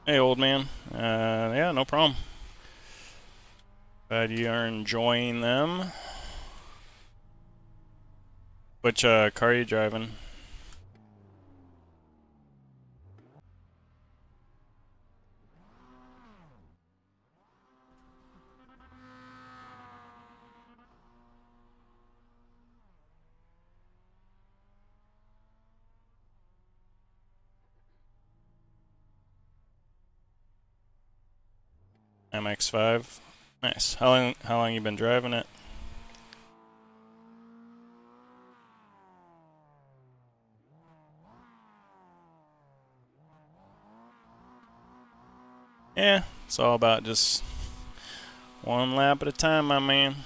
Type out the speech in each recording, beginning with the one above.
Hey, old man. Yeah, no problem. Glad you are enjoying them. Which car are you driving? MX-5. Nice. How long you been driving it? Yeah, it's all about just one lap at a time, my man.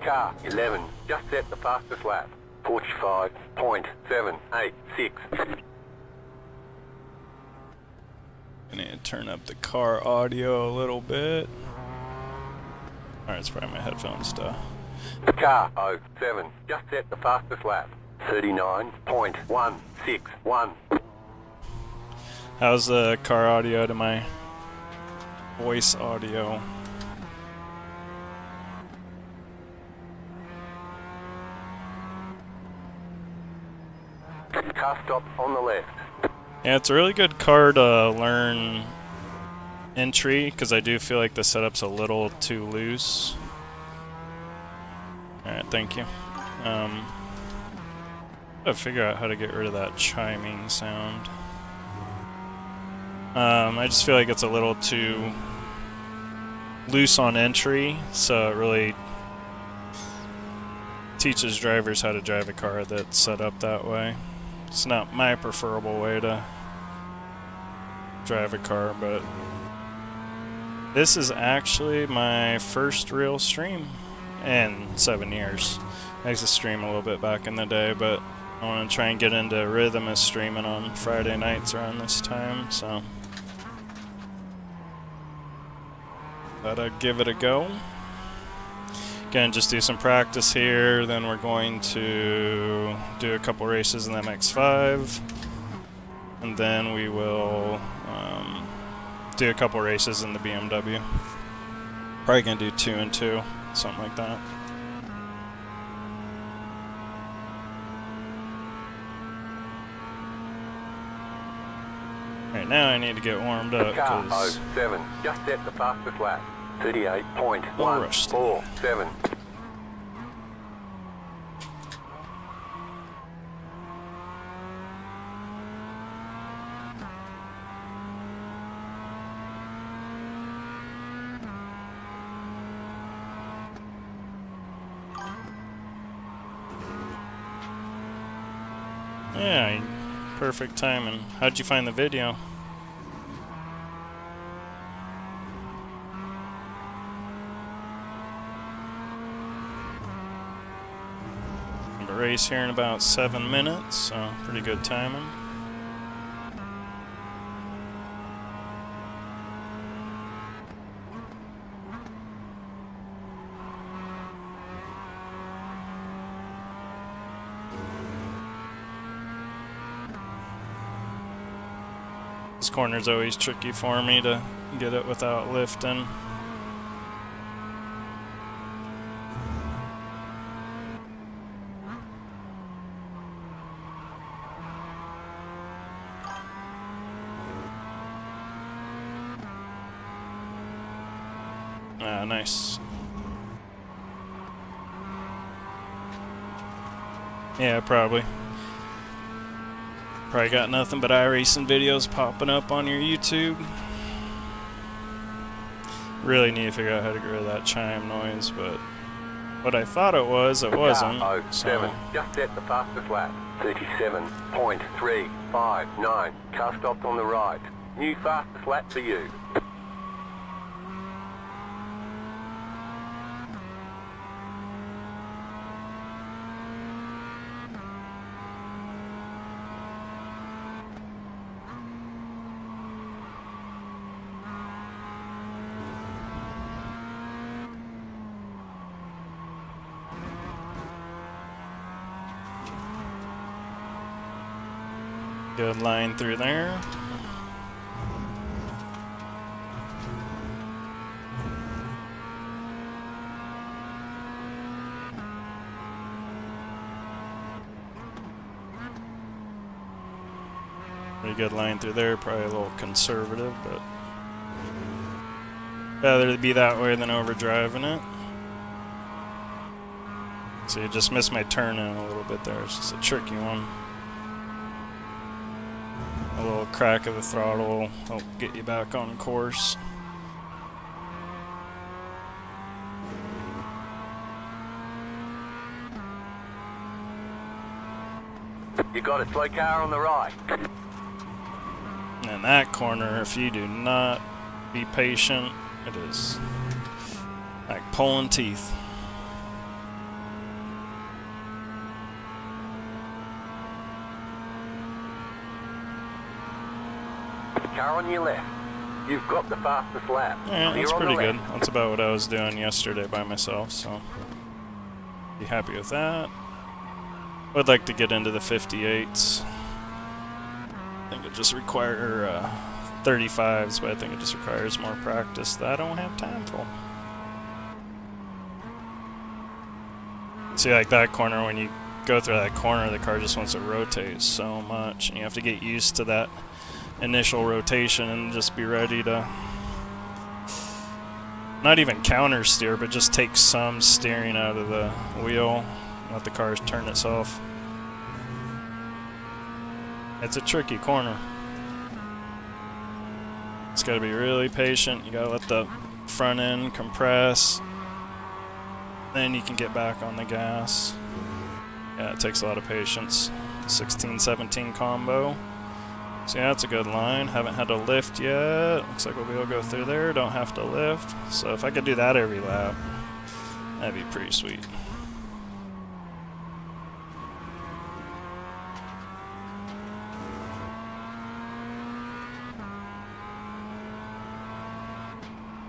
Car 11, just set the fastest lap. 45.786. I need to turn up the car audio a little bit. Alright, it's probably my headphone stuff. Car 07, just set the fastest lap. 39.161. How's the car audio to my voice audio? Car stop on the left. Yeah, it's a really good car to learn entry, because I do feel like the setup's a little too loose. Alright, thank you. Gotta figure out how to get rid of that chiming sound. I just feel like it's a little too loose on entry, so it really teaches drivers how to drive a car that's set up that way. It's not my preferable way to drive a car, but this is actually my first real stream in 7 years. I used to stream a little bit back in the day, but I want to try and get into rhythm of streaming on Friday nights around this time, so thought I'd give it a go. Gonna just do some practice here, then we're going to do a couple races in the MX-5, and then we will do a couple races in the BMW. Probably gonna do 2 and 2, something like that. Right now I need to get warmed up. Car 07, just set the fastest lap. 38.147. Yeah, perfect timing. How'd you find the video? Race here in about 7 minutes, so pretty good timing. This corner's always tricky for me to get it without lifting. Ah, nice. Yeah, probably. Probably got nothing but iRacing videos popping up on your YouTube. Really need to figure out how to get rid of that chime noise, but what I thought it wasn't. Car 07, So just set the fastest lap. 37.359. Car stopped on the right. New fastest lap for you. Good line through there. Pretty good line through there, probably a little conservative, but rather be that way than overdriving it. So you just missed my turn in a little bit there. It's just a tricky one. A little crack of the throttle will help get you back on course. You got a slow car on the right. And in that corner, if you do not be patient, it is like pulling teeth. Car on your left. You've got the fastest lap. Yeah, Clear that's on the pretty good. left. That's about what I was doing yesterday by myself, so be happy with that. Would like to get into the 58s. I think it just requires 35s, but I think it just requires more practice that I don't have time for. See, like that corner, when you go through that corner, the car just wants to rotate so much, and you have to get used to that initial rotation and just be ready to not even counter steer, but just take some steering out of the wheel, let the car turn itself. It's a tricky corner. It's got to be really patient. You got to let the front end compress, then you can get back on the gas. Yeah, it takes a lot of patience. 16-17 combo. So yeah, that's a good line. Haven't had to lift yet. Looks like we'll be able to go through there. Don't have to lift. So if I could do that every lap, that'd be pretty sweet.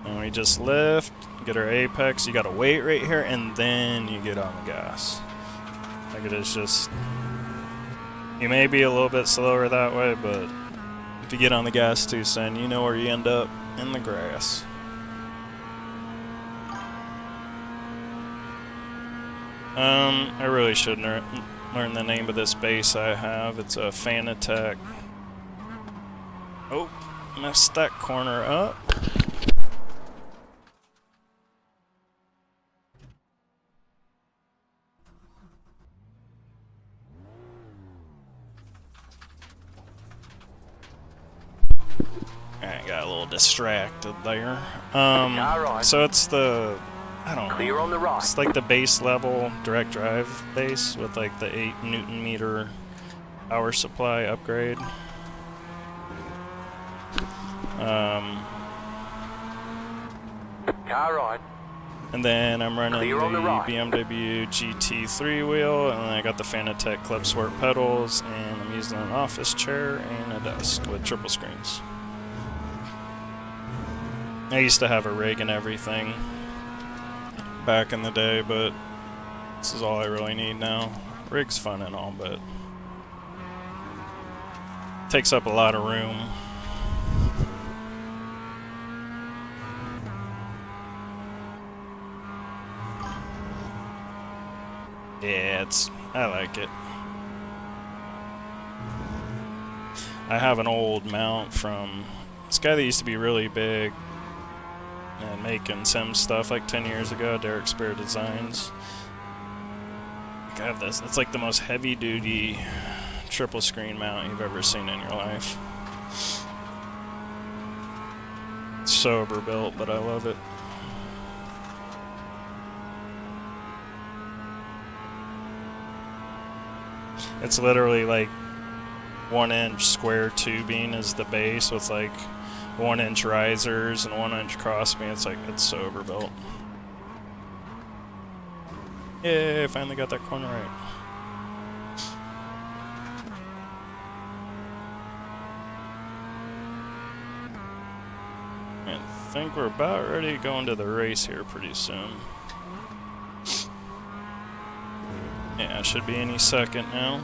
And we just lift, get our apex. You gotta wait right here, and then you get on the gas. Like it is just... You may be a little bit slower that way, but if you get on the gas too soon, you know where you end up, in the grass. I really should learn the name of this base I have. It's a Fanatec. Oh, messed that corner up. I got a little distracted there. So it's the, I don't know. Clear on the right. It's like the base level direct drive base with like the 8 Newton meter power supply upgrade. Car right. And then I'm running the Clear on the right. BMW GT3 wheel, and then I got the Fanatec Club Sport pedals, and I'm using an office chair and a desk with triple screens. I used to have a rig and everything back in the day, but this is all I really need now. Rig's fun and all, but takes up a lot of room. Yeah, I like it. I have an old mount from this guy that used to be really big and making sim stuff like 10 years ago, Derek Spear Designs. I have this. It's like the most heavy-duty triple screen mount you've ever seen in your life. It's so overbuilt, but I love it. It's literally like 1-inch square tubing is the base with like 1-inch risers and 1-inch crossbeam. It's so overbuilt. Yay, I finally got that corner right. I think we're about ready to go into the race here pretty soon. Yeah, it should be any second now.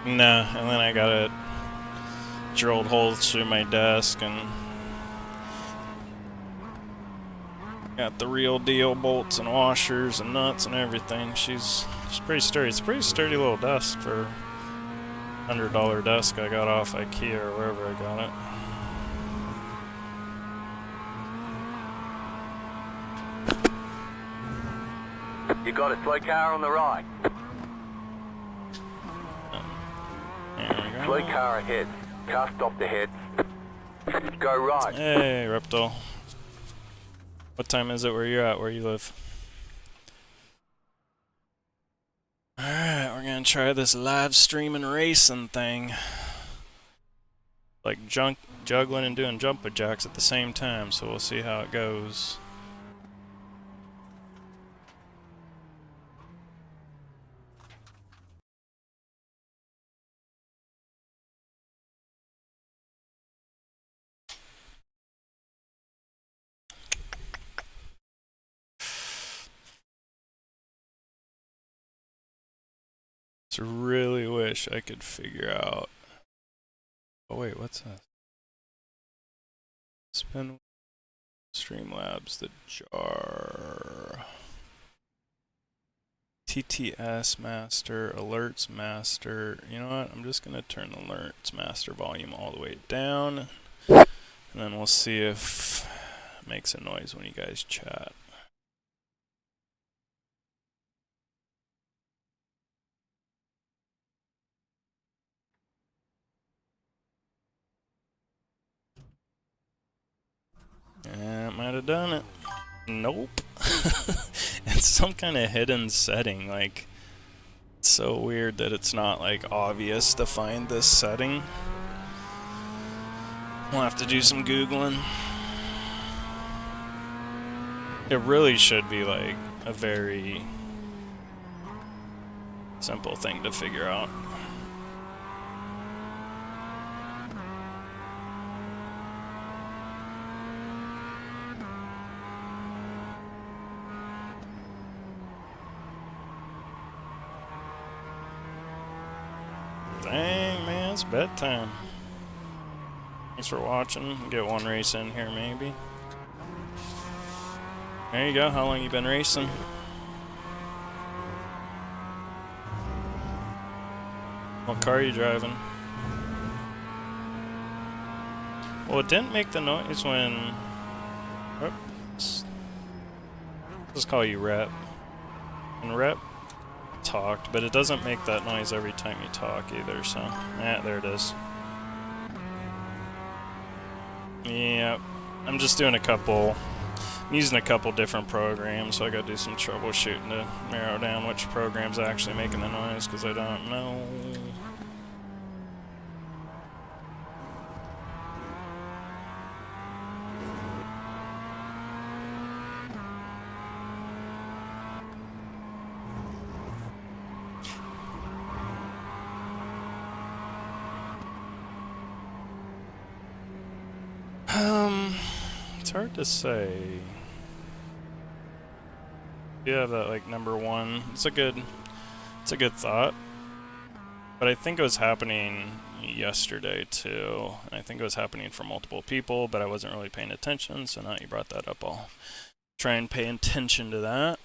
Nah, and then I got it drilled holes through my desk and got the real deal bolts and washers and nuts and everything. She's pretty sturdy. It's a pretty sturdy little desk for $100 desk I got off IKEA or wherever I got it. You got a slow car on the right. There we go. Slow car ahead. Car stopped ahead. Go right. Hey, Reptile. What time is it where you're at, where you live? Alright, we're gonna try this live streaming racing thing. Like juggling and doing jumper jacks at the same time, so we'll see how it goes. Just really wish I could figure out. Oh wait, what's that? Spin Streamlabs, the jar. TTS master, alerts master. You know what? I'm just gonna turn the alerts master volume all the way down, and then we'll see if it makes a noise when you guys chat. Yeah, it might have done it. Nope. It's some kind of hidden setting. Like, it's so weird that it's not like obvious to find this setting. We'll have to do some Googling. It really should be like a very simple thing to figure out. Dang, man, it's bedtime. Thanks for watching. Get one race in here, maybe. There you go. How long you been racing? What car are you driving? Well, it didn't make the noise when... Oops. Let's call you Rep. And Rep talked, but it doesn't make that noise every time you talk either, so... Yeah, there it is. Yep. I'm just doing a couple... I'm using a couple different programs, so I gotta do some troubleshooting to narrow down which program's actually making the noise, because I don't know. It's hard to say. Yeah, that like number one. It's a good thought. But I think it was happening yesterday too. And I think it was happening for multiple people, but I wasn't really paying attention, so now you brought that up, I'll try and pay attention to that.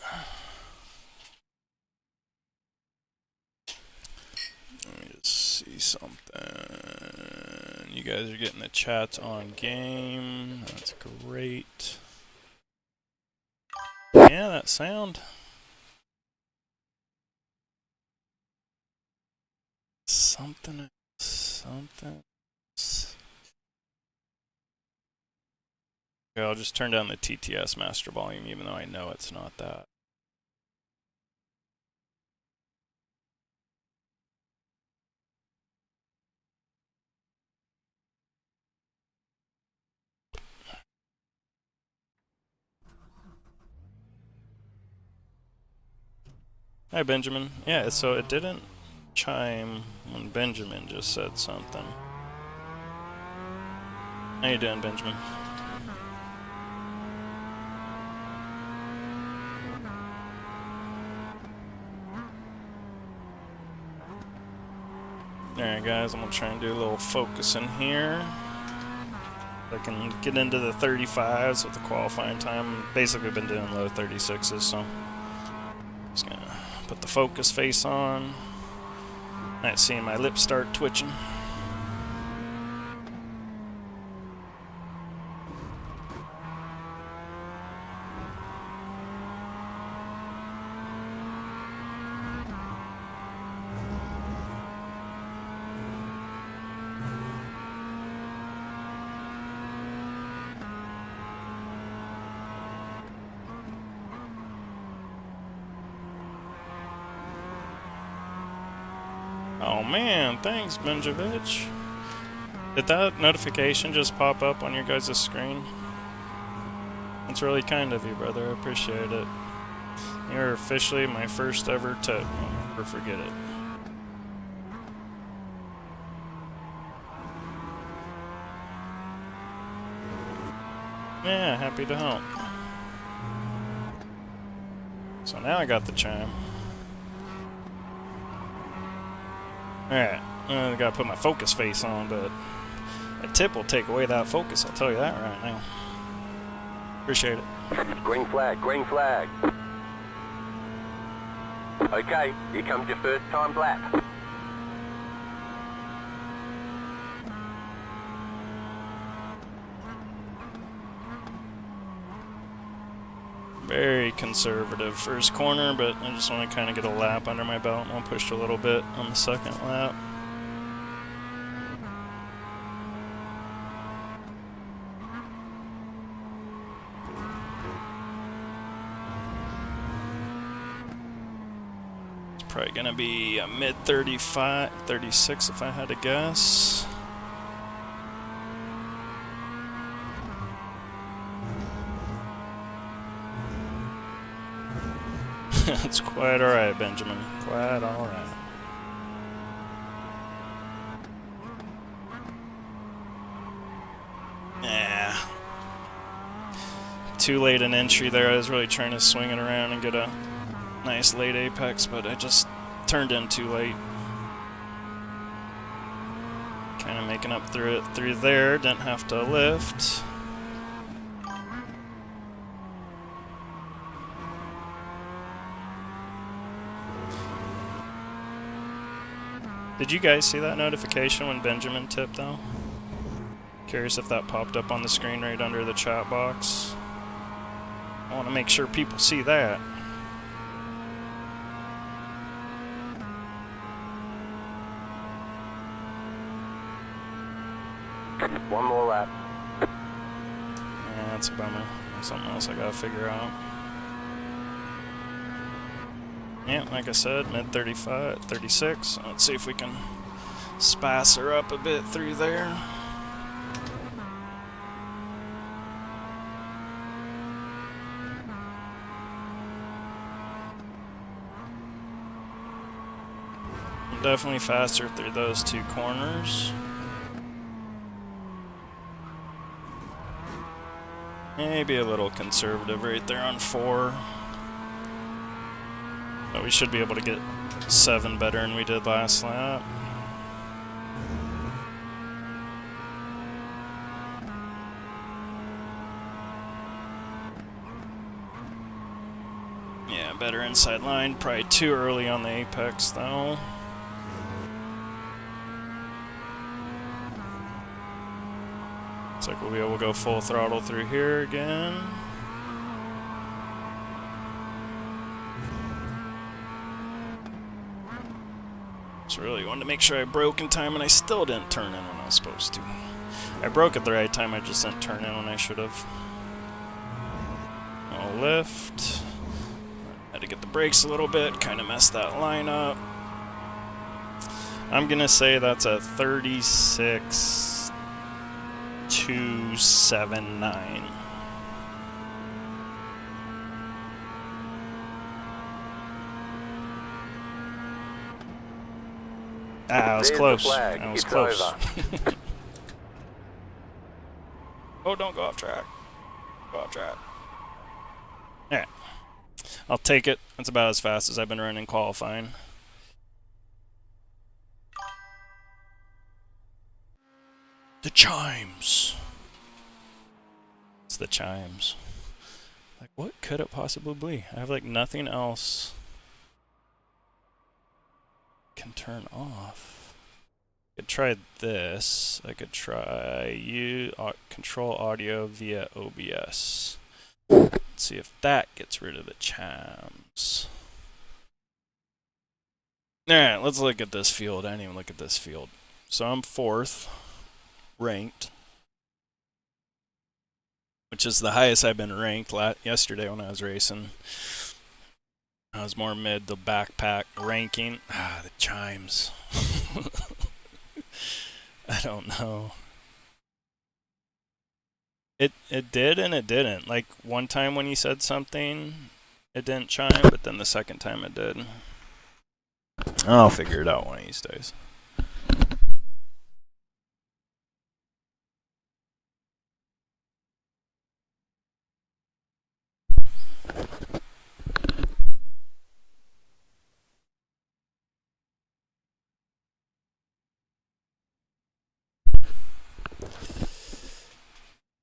Let me just see something. You guys are getting the chats on game. That's great. Yeah, that sound. Something else. Okay, I'll just turn down the TTS master volume, even though I know it's not that. Hi, Benjamin. Yeah, so it didn't chime when Benjamin just said something. How you doing, Benjamin? Alright guys, I'm going to try and do a little focusing here. I can get into the 35s with the qualifying time. Basically been doing low 36s, so just going to put the focus face on. Might see my lips start twitching. Oh man, thanks Benjavich. Did that notification just pop up on your guys' screen? That's really kind of you, brother. I appreciate it. You're officially my first ever tip. I'll never forget it. Yeah, happy to help. So now I got the chime. Alright, I gotta put my focus face on, but a tip will take away that focus, I'll tell you that right now. Appreciate it. Green flag, green flag. Okay, here comes your first time lap. Very conservative first corner, but I just want to kind of get a lap under my belt, and I'll push a little bit on the second lap. It's probably going to be a mid 35, 36 if I had to guess. It's quite alright, Benjamin. Quite alright. Yeah. Too late an entry there. I was really trying to swing it around and get a nice late apex, but I just turned in too late. Kind of making up through it through there. Didn't have to lift. Did you guys see that notification when Benjamin tipped though? Curious if that popped up on the screen right under the chat box. I want to make sure people see that. One more lap. Yeah, that's a bummer. Something else I gotta figure out. Yeah, like I said, mid 35, 36. Let's see if we can spice her up a bit through there. Definitely faster through those two corners. Maybe a little conservative right there on 4. But we should be able to get 7 better than we did last lap. Yeah, better inside line. Probably too early on the apex though. Looks like we'll be able to go full throttle through here again. So really wanted to make sure I broke in time, and I still didn't turn in when I was supposed to. I broke at the right time, I just didn't turn in when I should have. I'll lift. Had to get the brakes a little bit, kind of messed that line up. I'm gonna say that's a 36.279. Ah, I was close. I was close. Oh, don't go off track. Go off track. Alright. I'll take it. That's about as fast as I've been running qualifying. The chimes. It's the chimes. Like, what could it possibly be? I have like nothing else can turn off. I could try this. I could try control audio via OBS. Let's see if that gets rid of the chimes. Alright, let's look at this field. I didn't even look at this field. So I'm 4th ranked, which is the highest I've been ranked yesterday when I was racing. I was more mid the backpack ranking. Ah, the chimes. I don't know. It did and it didn't. Like one time when you said something, it didn't chime, but then the second time it did. I'll figure it out one of these days.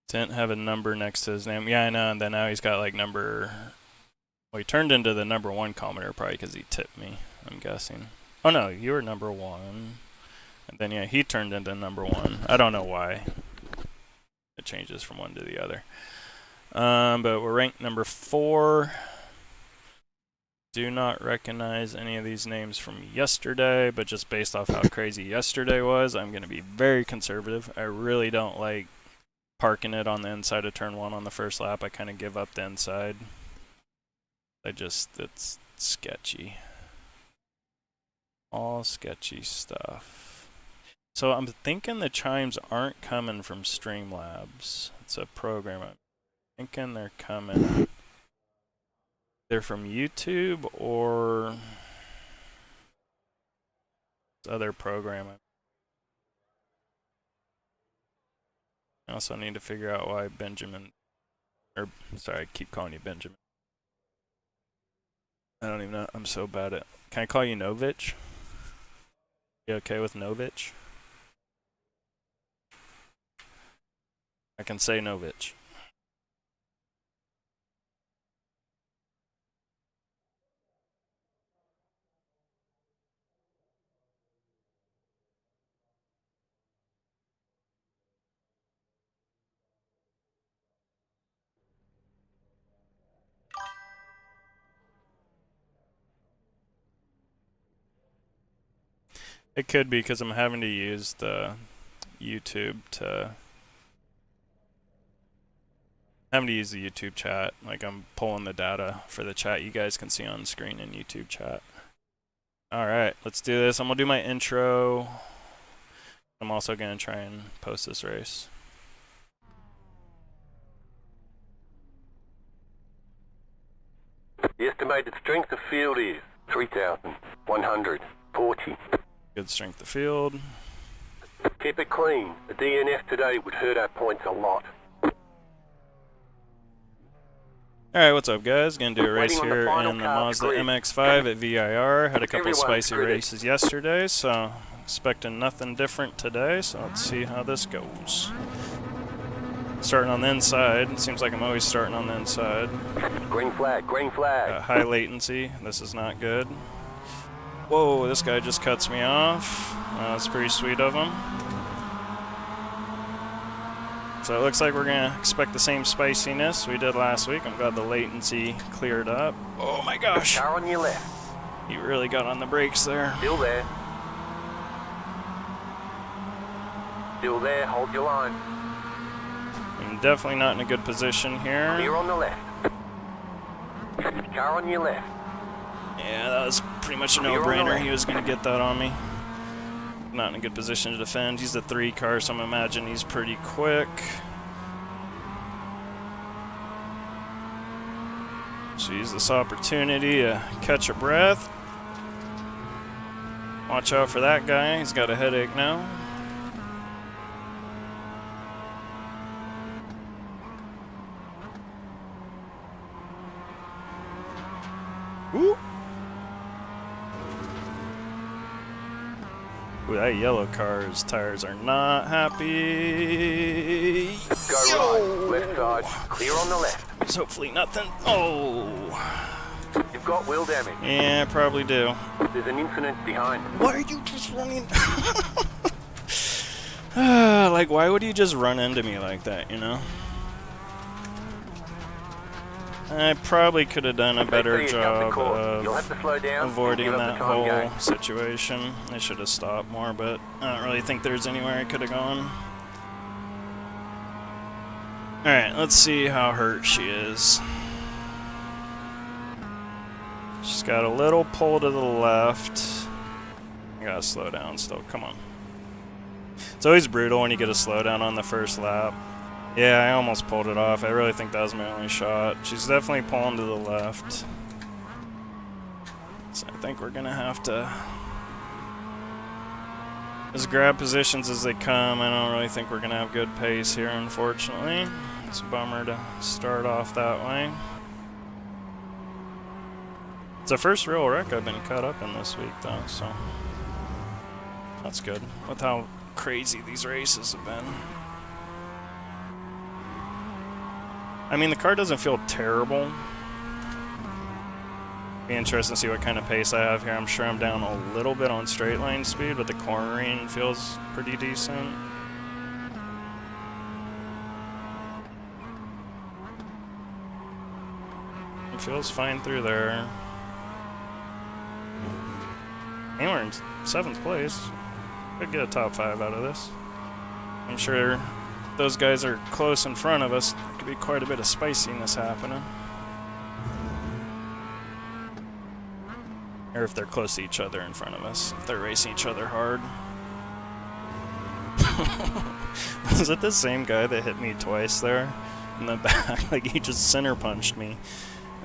Didn't have a number next to his name. Yeah, I know. And then now he's got like number. Well, he turned into the number 1 commenter probably because he tipped me, I'm guessing. Oh no, you were number 1. And then yeah, he turned into number 1. I don't know why. It changes from one to the other. But we're ranked number 4. Do not recognize any of these names from yesterday, but just based off how crazy yesterday was, I'm going to be very conservative. I really don't like parking it on the inside of turn 1 on the first lap. I kind of give up the inside. It's sketchy. All sketchy stuff. So I'm thinking the chimes aren't coming from Streamlabs. It's a program. I'm thinking they're coming. They're from YouTube or this other program. I also need to figure out why Benjamin, or sorry, I keep calling you Benjamin. I don't even know. I'm so bad at. Can I call you Novich? You okay with Novich? I can say Novich. It could be because I'm having to use the YouTube chat. Like I'm pulling the data for the chat you guys can see on screen in YouTube chat. Alright, let's do this. I'm gonna do my intro. I'm also gonna try and post this race. The estimated strength of field is 3,140. Good strength of field. Keep it clean. The DNF today would hurt our points a lot. Alright, what's up guys? Gonna do a race here in the Mazda MX-5 at VIR. Had a couple spicy races yesterday, so expecting nothing different today, so let's see how this goes. Starting on the inside. It seems like I'm always starting on the inside. Green flag, green flag. High latency. This is not good. Whoa, this guy just cuts me off. That's pretty sweet of him. So it looks like we're going to expect the same spiciness we did last week. I'm glad the latency cleared up. Oh my gosh. Car on your left. He really got on the brakes there. Still there. Still there, hold your line. I'm definitely not in a good position here. Clear on the left. Car on your left. Yeah, that was pretty much a no-brainer. He was going to get that on me. Not in a good position to defend. He's a 3 car, so I'm imagining he's pretty quick. So use this opportunity to catch a breath. Watch out for that guy. He's got a headache now. Ooh, that yellow car's tires are not happy. Go right, left side, clear on the left. There's hopefully nothing. Oh. You've got wheel damage. Yeah, probably do. There's an incident behind. Why are you just running? Like, why would you just run into me like that, you know? I probably could have done a better job of avoiding that whole situation. I should have stopped more, but I don't really think there's anywhere I could have gone. Alright, let's see how hurt she is. She's got a little pull to the left. I gotta slow down still, come on. It's always brutal when you get a slowdown on the first lap. Yeah, I almost pulled it off. I really think that was my only shot. She's definitely pulling to the left. So I think we're gonna have to just grab positions as they come. I don't really think we're gonna have good pace here, unfortunately. It's a bummer to start off that way. It's the first real wreck I've been caught up in this week, though, so that's good with how crazy these races have been. I mean, the car doesn't feel terrible. Be interesting to see what kind of pace I have here. I'm sure I'm down a little bit on straight line speed, but the cornering feels pretty decent. It feels fine through there. And we're in 7th place. Could get a top 5 out of this. I'm sure those guys are close in front of us. Could be quite a bit of spiciness happening. Or if they're close to each other in front of us. If they're racing each other hard. Was it the same guy that hit me twice there in the back? Like, he just center punched me.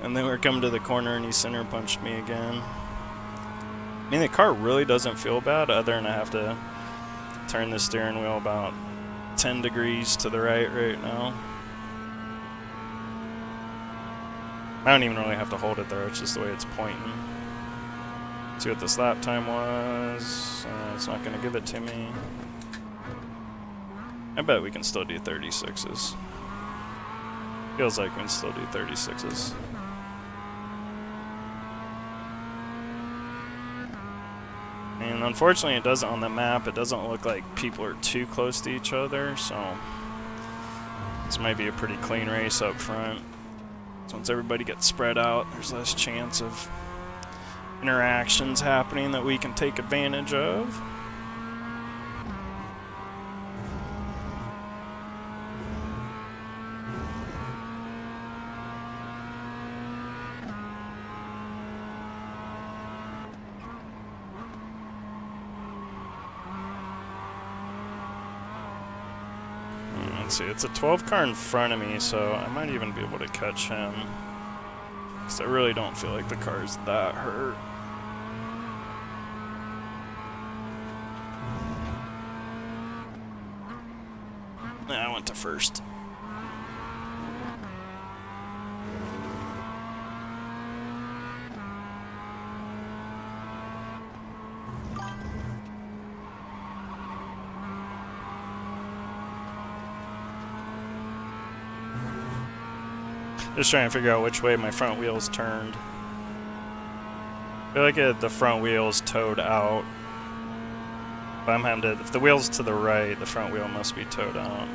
And then we're coming to the corner and he center punched me again. I mean, the car really doesn't feel bad other than I have to turn the steering wheel about 10 degrees to the right now. I don't even really have to hold it there, it's just the way it's pointing. See what this lap time was. It's not going to give it to me. I bet we can still do 36s. Feels like we can still do 36s. And unfortunately, it doesn't on the map. It doesn't look like people are too close to each other, so this might be a pretty clean race up front. So once everybody gets spread out, there's less chance of interactions happening that we can take advantage of. Let's see, it's a 12 car in front of me, so I might even be able to catch him. Because I really don't feel like the car's that hurt. Yeah, I went to first. Just trying to figure out which way my front wheel's turned. I feel like the front wheel's towed out. But I'm having to, if the wheel's to the right, the front wheel must be towed out.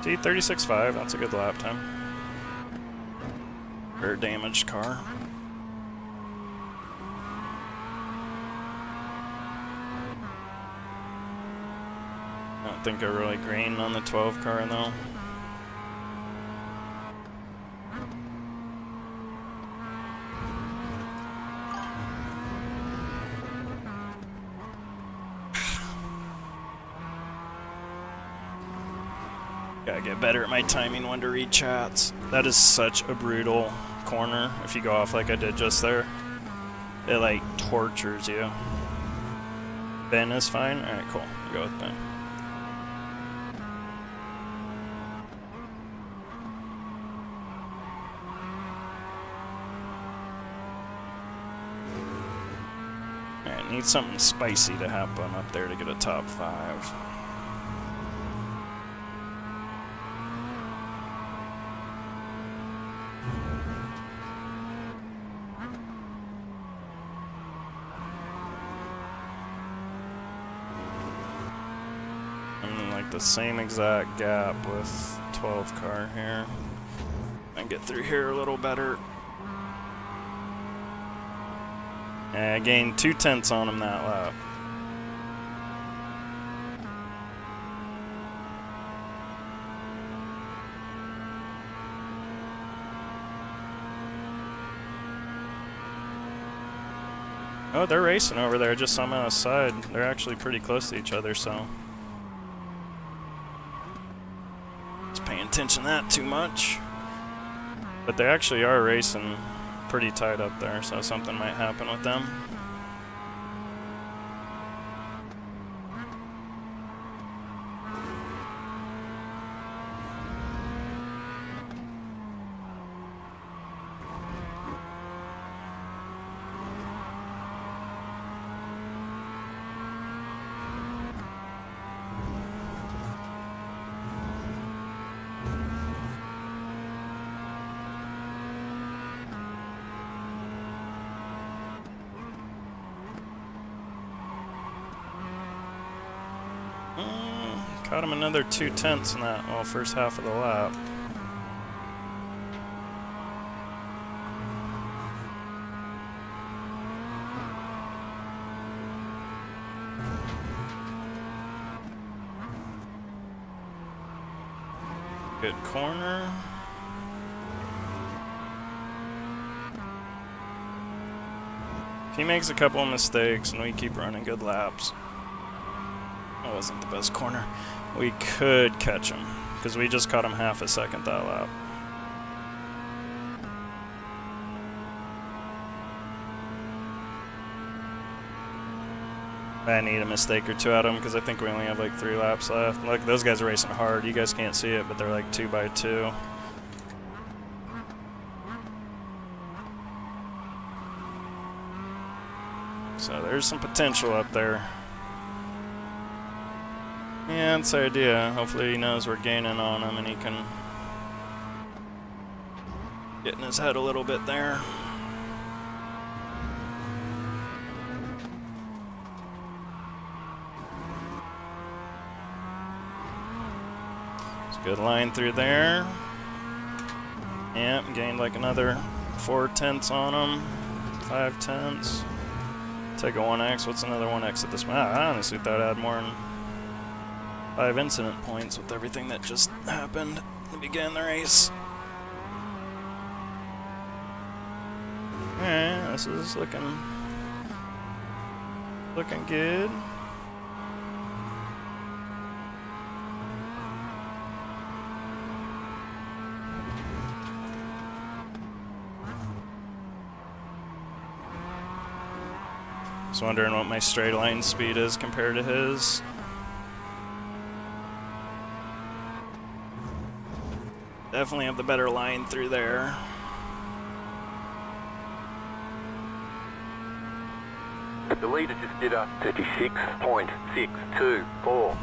See, 36.5, that's a good lap time. For a damaged car. I don't think I really greened on the 12 car though. Gotta get better at my timing when to read chats. That is such a brutal corner if you go off like I did just there. It like tortures you. Ben is fine? Alright, cool. I'll go with Ben. Alright, Need something spicy to happen up there to get a top 5. The same exact gap with 12 car here. And get through here a little better. And I gained 2/10 on him that lap. Oh, they're racing over there. Just on the side. They're actually pretty close to each other, so. Paying attention to that too much. But they actually are racing pretty tight up there, so something might happen with them. Caught him another 2/10 in that first half of the lap. Good corner. If he makes a couple of mistakes and we keep running good laps, that wasn't the best corner. We could catch him, because we just caught him half a second that lap. I need a mistake or two out of him, because I think we only have like 3 laps left. Look, those guys are racing hard. You guys can't see it, but they're like 2 by 2. So there's some potential up there. Yeah, that's the idea. Hopefully he knows we're gaining on him and he can get in his head a little bit there. It's a good line through there. Yep, gained like another 4/10 on him. 5/10. Take a 1x. What's another 1x at this point? I honestly thought I'd more than 5 incident points with everything that just happened at the beginning of the race. Alright, this is looking good. Just wondering what my straight line speed is compared to his. Definitely have the better line through there. The leader just did a 36.624.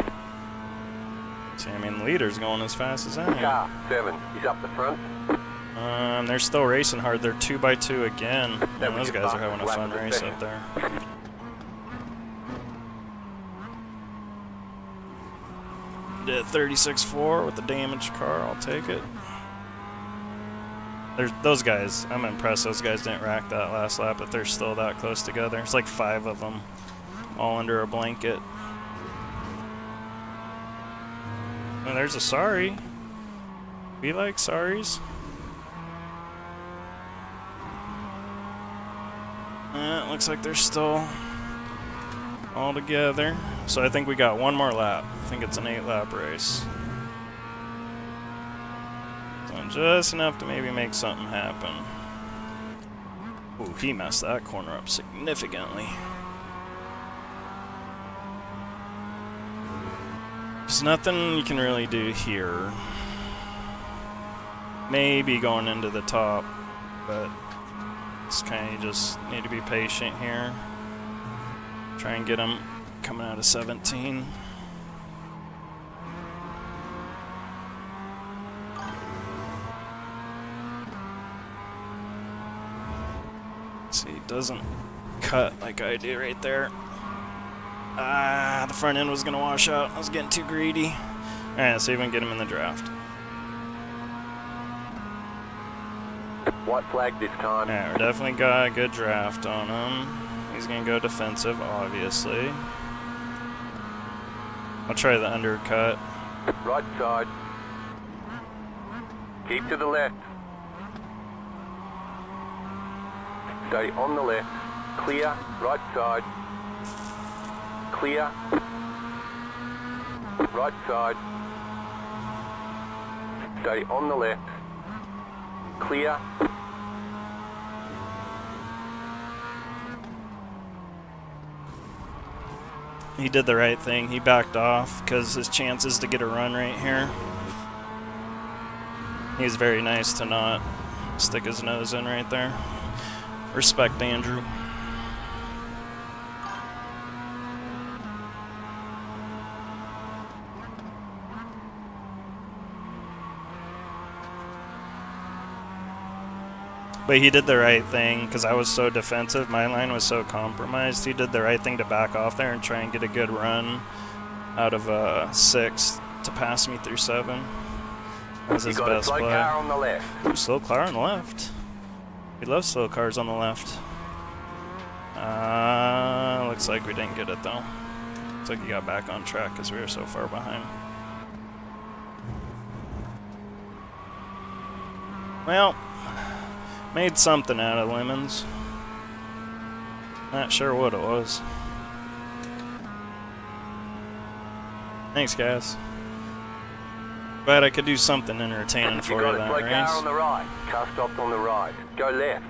See, I mean, the leader's going as fast as I am. Car 7 is up the front. They're still racing hard. They're 2 by 2 again. Man, those guys are having a fun race second. up there. Did 36.4 with the damaged car. I'll take it. There's those guys. I'm impressed those guys didn't rack that last lap, but they're still that close together. It's like 5 of them, all under a blanket. And there's a sorry. We like sorries. It looks like they're still all together. So I think we got one more lap. I think it's an 8-lap race. So just enough to maybe make something happen. Ooh, he messed that corner up significantly. There's nothing you can really do here. Maybe going into the top, but just kind of just need to be patient here. Try and get him coming out of 17. See, he doesn't cut like I do right there. The front end was gonna wash out. I was getting too greedy. Alright, let's see if we can get him in the draft. White flag this time. Alright, we definitely got a good draft on him. He's gonna go defensive, obviously. I'll try the undercut. Right side. Keep to the left. Stay on the left. Clear. Right side. Clear. Right side. Stay on the left. Clear. He did the right thing. He backed off because his chances to get a run right here. He's very nice to not stick his nose in right there. Respect, Andrew. But he did the right thing because I was so defensive. My line was so compromised. He did the right thing to back off there and try and get a good run out of 6 to pass me through 7. That was his best play. Car on the left. Ooh, slow car on the left. He loves slow cars on the left. Looks like we didn't get it though. Looks like he got back on track because we were so far behind. Well, made something out of lemons. Not sure what it was. Thanks, guys. Glad I could do something entertaining for you that race. Car on the right. Car stopped on the right. Go left.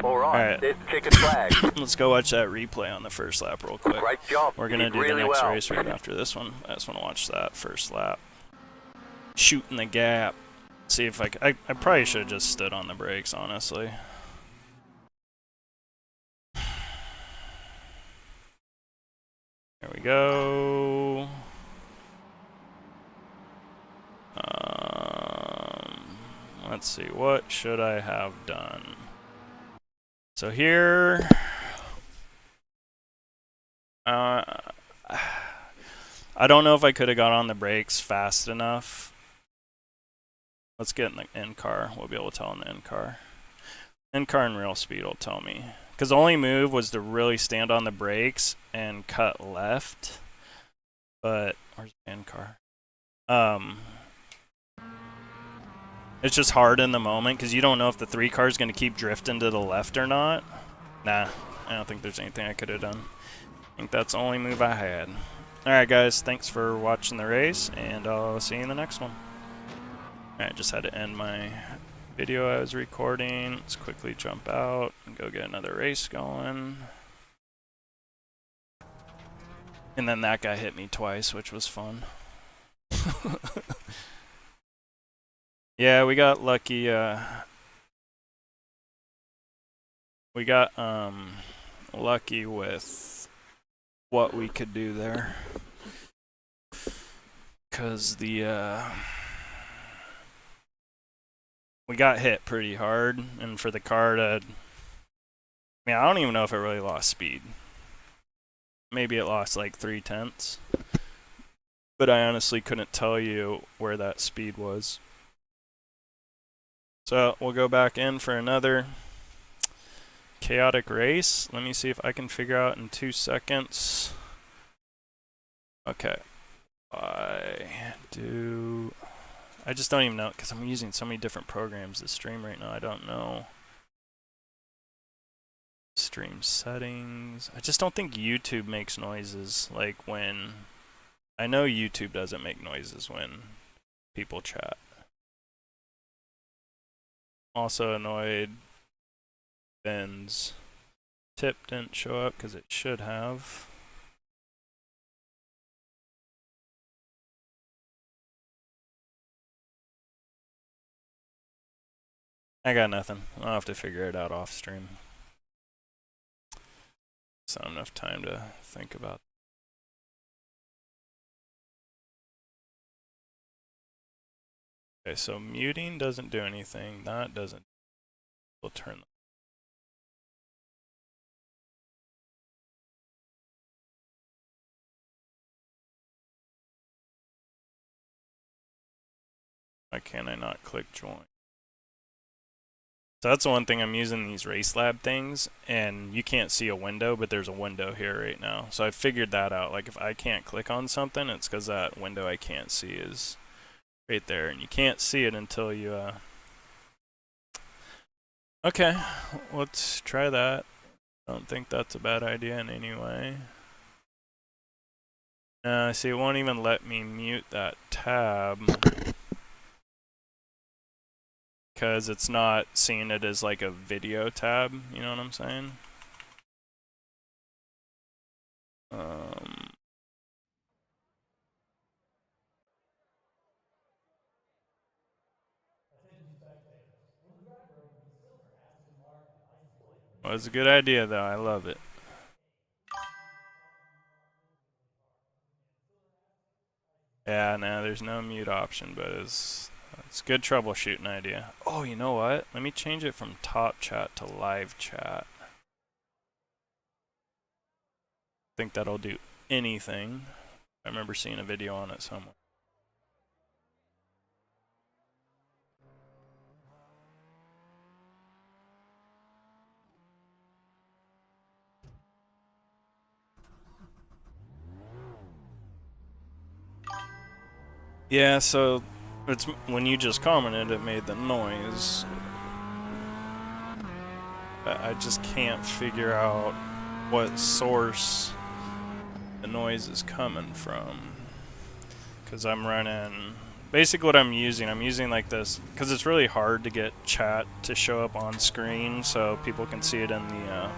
All right. There's the checkered flag. Let's go watch that replay on the first lap real quick. Great job. We're gonna do really the next well. race right after this one. I just want to watch that first lap. Shooting the gap. See if I probably should have just stood on the brakes, honestly. There we go. Let's see, what should I have done? So here, I don't know if I could have got on the brakes fast enough. Let's get in the in-car. We'll be able to tell in the in-car. In-car and real speed will tell me. Because the only move was to really stand on the brakes and cut left. But, where's the in-car? It's just hard in the moment because you don't know if the 3 car is going to keep drifting to the left or not. Nah, I don't think there's anything I could have done. I think that's the only move I had. Alright guys, thanks for watching the race, and I'll see you in the next one. Alright, just had to end my video I was recording. Let's quickly jump out and go get another race going. And then that guy hit me twice, which was fun. Yeah, we got lucky. We got lucky with what we could do there, cause we got hit pretty hard, and for the car to, I mean, I don't even know if it really lost speed. Maybe it lost like 0.3, but I honestly couldn't tell you where that speed was. So we'll go back in for another chaotic race. Let me see if I can figure out in 2 seconds. Okay. I just don't even know because I'm using so many different programs to stream right now. I don't know. Stream settings. I just don't think YouTube makes noises like when. I know YouTube doesn't make noises when people chat. Also annoyed Ben's tip didn't show up because it should have. I got nothing. I'll have to figure it out off stream. That's not enough time to think about. Okay, so muting doesn't do anything. That doesn't. We'll turn them. Why can't I not click join? So that's the one thing I'm using these Race Lab things, and you can't see a window, but there's a window here right now. So I figured that out. Like if I can't click on something, it's because that window I can't see is right there, and you can't see it until you. Okay, let's try that. I don't think that's a bad idea in any way. See, it won't even let me mute that tab because it's not seeing it as like a video tab, you know what I'm saying? Well, it's a good idea though, I love it. Yeah, no, there's no mute option, but it's a good troubleshooting idea. Oh, you know what? Let me change it from top chat to live chat. I think that'll do anything. I remember seeing a video on it somewhere. Yeah, so it's when you just commented, it made the noise. I just can't figure out what source the noise is coming from. Because I'm running, basically what I'm using like this, because it's really hard to get chat to show up on screen so people can see it in the,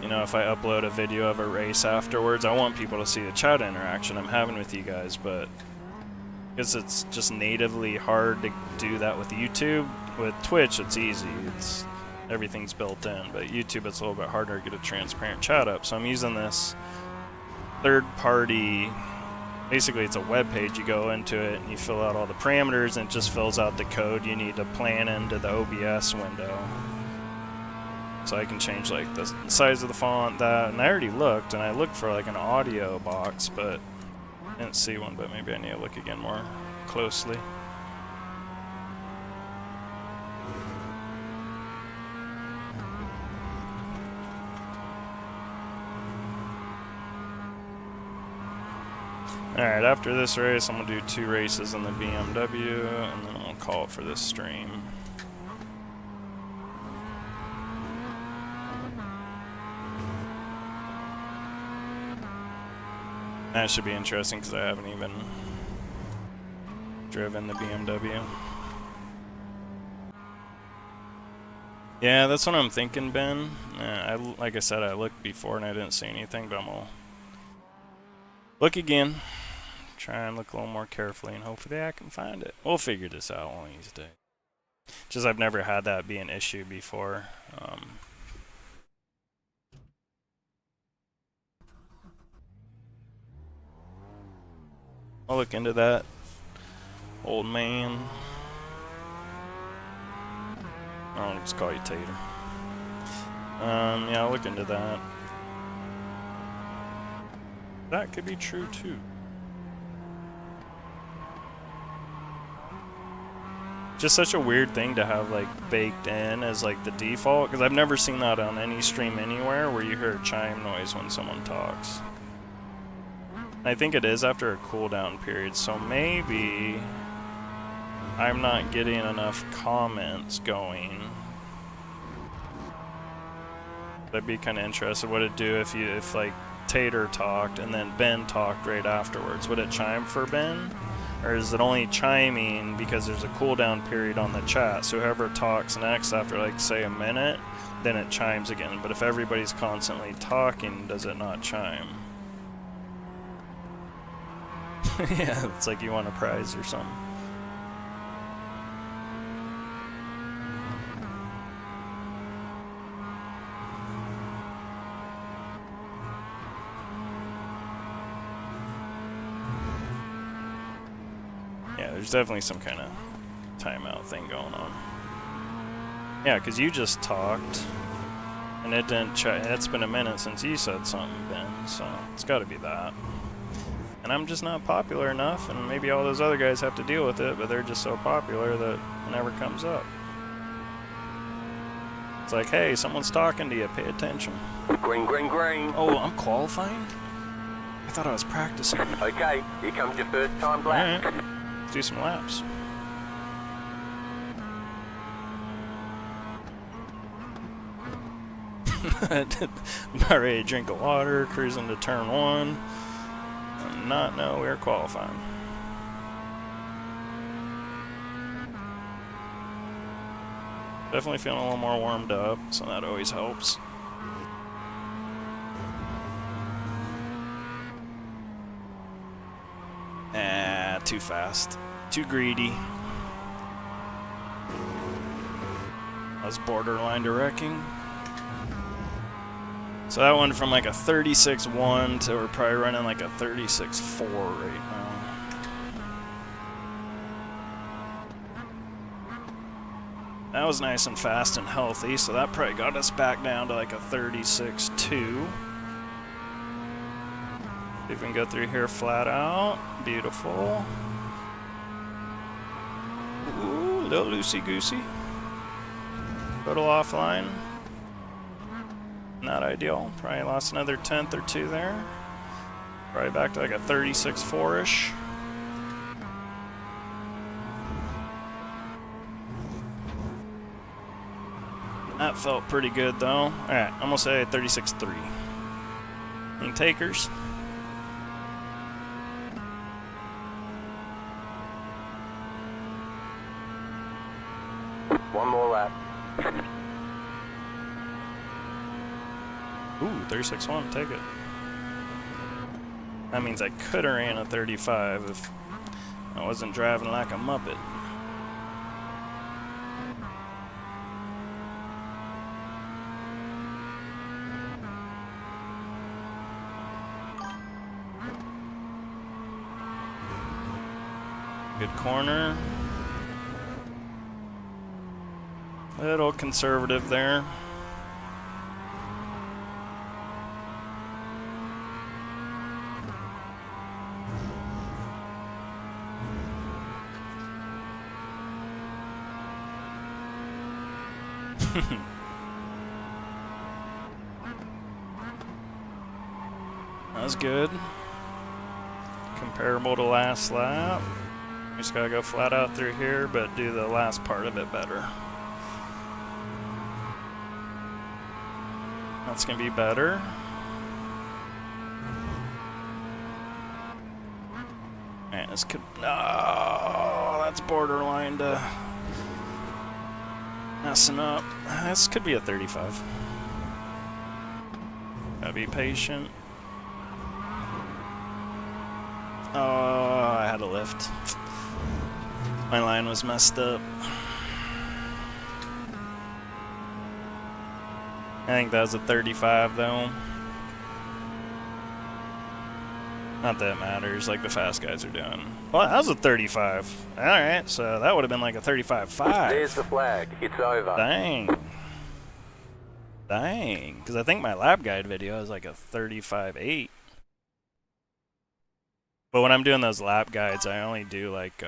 you know, if I upload a video of a race afterwards, I want people to see the chat interaction I'm having with you guys, but because it's just natively hard to do that with YouTube. With Twitch, it's easy. Everything's built in, but YouTube, it's a little bit harder to get a transparent chat up. So I'm using this third-party. Basically, it's a web page. You go into it and you fill out all the parameters, and it just fills out the code you need to plan into the OBS window. So I can change like the size of the font, that, and I already looked, and I looked for like an audio box, but I didn't see one. But maybe I need to look again more closely. Alright, after this race, I'm going to do 2 races in the BMW, and then I'll call it for this stream. That should be interesting, because I haven't even driven the BMW. Yeah, that's what I'm thinking, Ben. Like I said, I looked before and I didn't see anything, but I'm going to look again. Try and look a little more carefully, and hopefully I can find it. We'll figure this out one of these days. Just I've never had that be an issue before. I'll look into that, old man. I'll just call you Tater. Yeah, I'll look into that. That could be true too. Just such a weird thing to have like baked in as like the default, because I've never seen that on any stream anywhere where you hear a chime noise when someone talks. I think it is after a cooldown period, so maybe I'm not getting enough comments going. That'd be kind of interesting. What it'd do if like Tater talked and then Ben talked right afterwards. Would it chime for Ben? Or is it only chiming because there's a cooldown period on the chat? So whoever talks next after like say a minute, then it chimes again. But if everybody's constantly talking, does it not chime? Yeah, it's like you want a prize or something. there's definitely some kind of timeout thing going on. Yeah, because you just talked, and it didn't check. It's been a minute since you said something, Ben, so it's got to be that. And I'm just not popular enough, and maybe all those other guys have to deal with it, but they're just so popular that it never comes up. It's like, hey, someone's talking to you, pay attention. Green, green, green. Oh, I'm qualifying? I thought I was practicing. Okay, here comes your first time lap. Alright, let's do some laps. About ready to drink of water, cruising to turn 1. And not know we're qualifying. Definitely feeling a little more warmed up, so that always helps. Ah, too fast. Too greedy. That was borderline to wrecking. So that went from like a 36.1 to we're probably running like a 36.4 right now. That was nice and fast and healthy, so that probably got us back down to like a 36.2. See if we can go through here flat out. Beautiful. Ooh, little loosey-goosey. Total offline. Not ideal. Probably lost another 10th or 2 there. Probably back to like a 36.4-ish. That felt pretty good though. Alright, I'm gonna say 36.3. Any takers? One more lap. Ooh, 36.1, take it. That means I could have ran a 35 if I wasn't driving like a Muppet. Good corner. Little conservative there. That was good. Comparable to last lap. Just gotta go flat out through here, but do the last part of it better. That's gonna be better. Man, this could. No, that's borderline to messing up. This could be a 35. Gotta be patient. Oh, I had a lift. My line was messed up. I think that was a 35 though. Not that it matters, like the fast guys are doing. Well, that was a 35. Alright, so that would have been like a 35.5. There's the flag. It's over. Dang. Dang. Because I think my lap guide video is like a 35.8. But when I'm doing those lap guides, I only do like,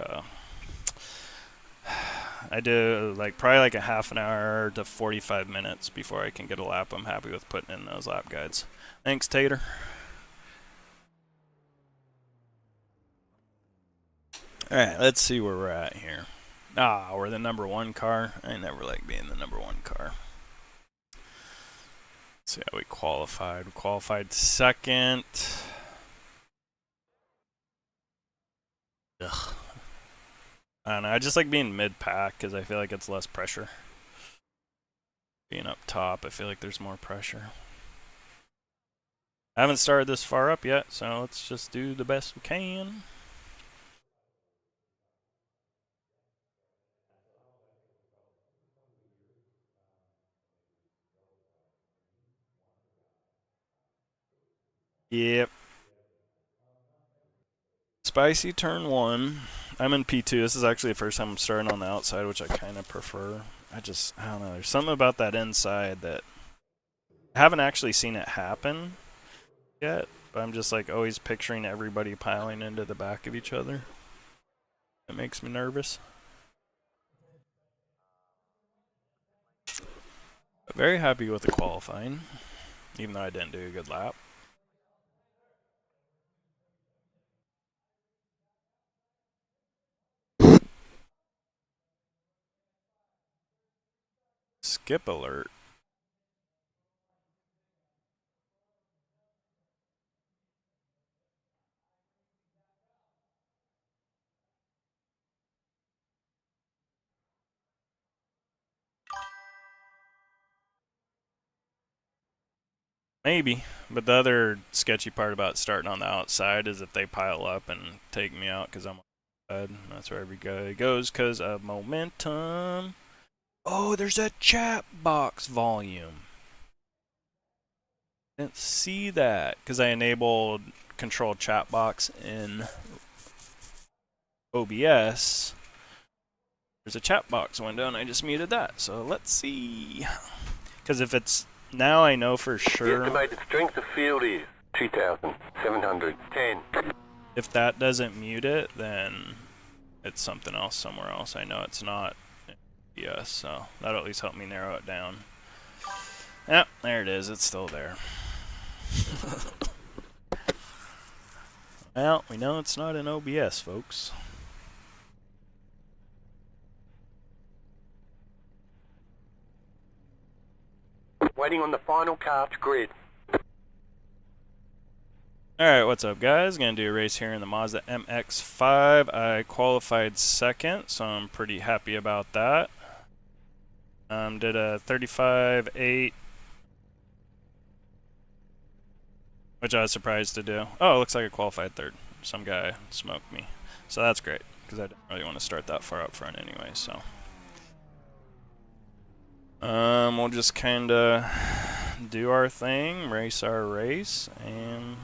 I do like probably like a half an hour to 45 minutes before I can get a lap. I'm happy with putting in those lap guides. Thanks, Tater. Alright, let's see where we're at here. Ah, we're the number 1 car. I never like being the number 1 car. Let's see how we qualified. We qualified second. Ugh. I don't know, I just like being mid-pack because I feel like it's less pressure. Being up top, I feel like there's more pressure. I haven't started this far up yet, so let's just do the best we can. Yep. Spicy turn 1. I'm in P2. This is actually the first time I'm starting on the outside, which I kind of prefer. I don't know. There's something about that inside that I haven't actually seen it happen yet, but I'm just like always picturing everybody piling into the back of each other. It makes me nervous. But very happy with the qualifying, even though I didn't do a good lap. Skip alert. Maybe, but the other sketchy part about starting on the outside is if they pile up and take me out because I'm on the outside. That's where every guy goes because of momentum. Oh, there's a chat box volume. Didn't see that because I enabled control chat box in OBS. There's a chat box window and I just muted that. So let's see. Because if it's now, I know for sure. The estimated strength of field is 2,710. If that doesn't mute it, then it's something else somewhere else. I know it's not. Yes, so that'll at least help me narrow it down. Yep, there it is. It's still there. Well, we know it's not in OBS, folks. Waiting on the final kart grid. Alright, what's up guys? Gonna do a race here in the Mazda MX-5. I qualified second, so I'm pretty happy about that. Did a 35.8, which I was surprised to do. Oh, it looks like I qualified third. Some guy smoked me. So that's great, because I didn't really want to start that far up front anyway, so. We'll just kinda do our thing, race our race, and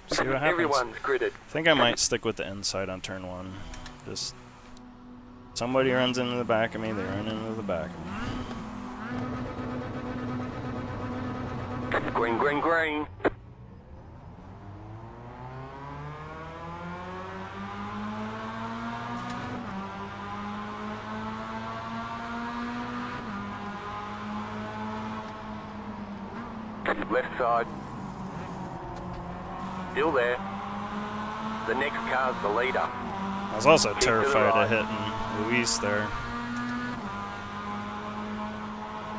see what happens. Everyone's gridded. I think I might stick with the inside on turn one. Just somebody runs into the back of me, they run into the back of me. Green, green, green. Left side. Still there. The next car's the leader. I was also Keep to the terrified right. of hitting Luis there.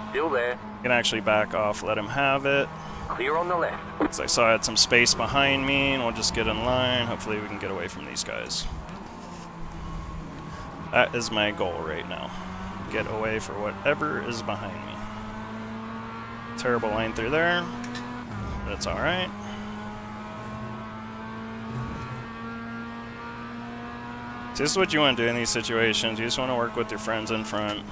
Still there. You can actually back off, let him have it. Clear on the left. Because I saw I had some space behind me, and we'll just get in line. Hopefully we can get away from these guys. That is my goal right now. Get away for whatever is behind me. Terrible line through there, but it's alright. So this is what you want to do in these situations. You just want to work with your friends in front.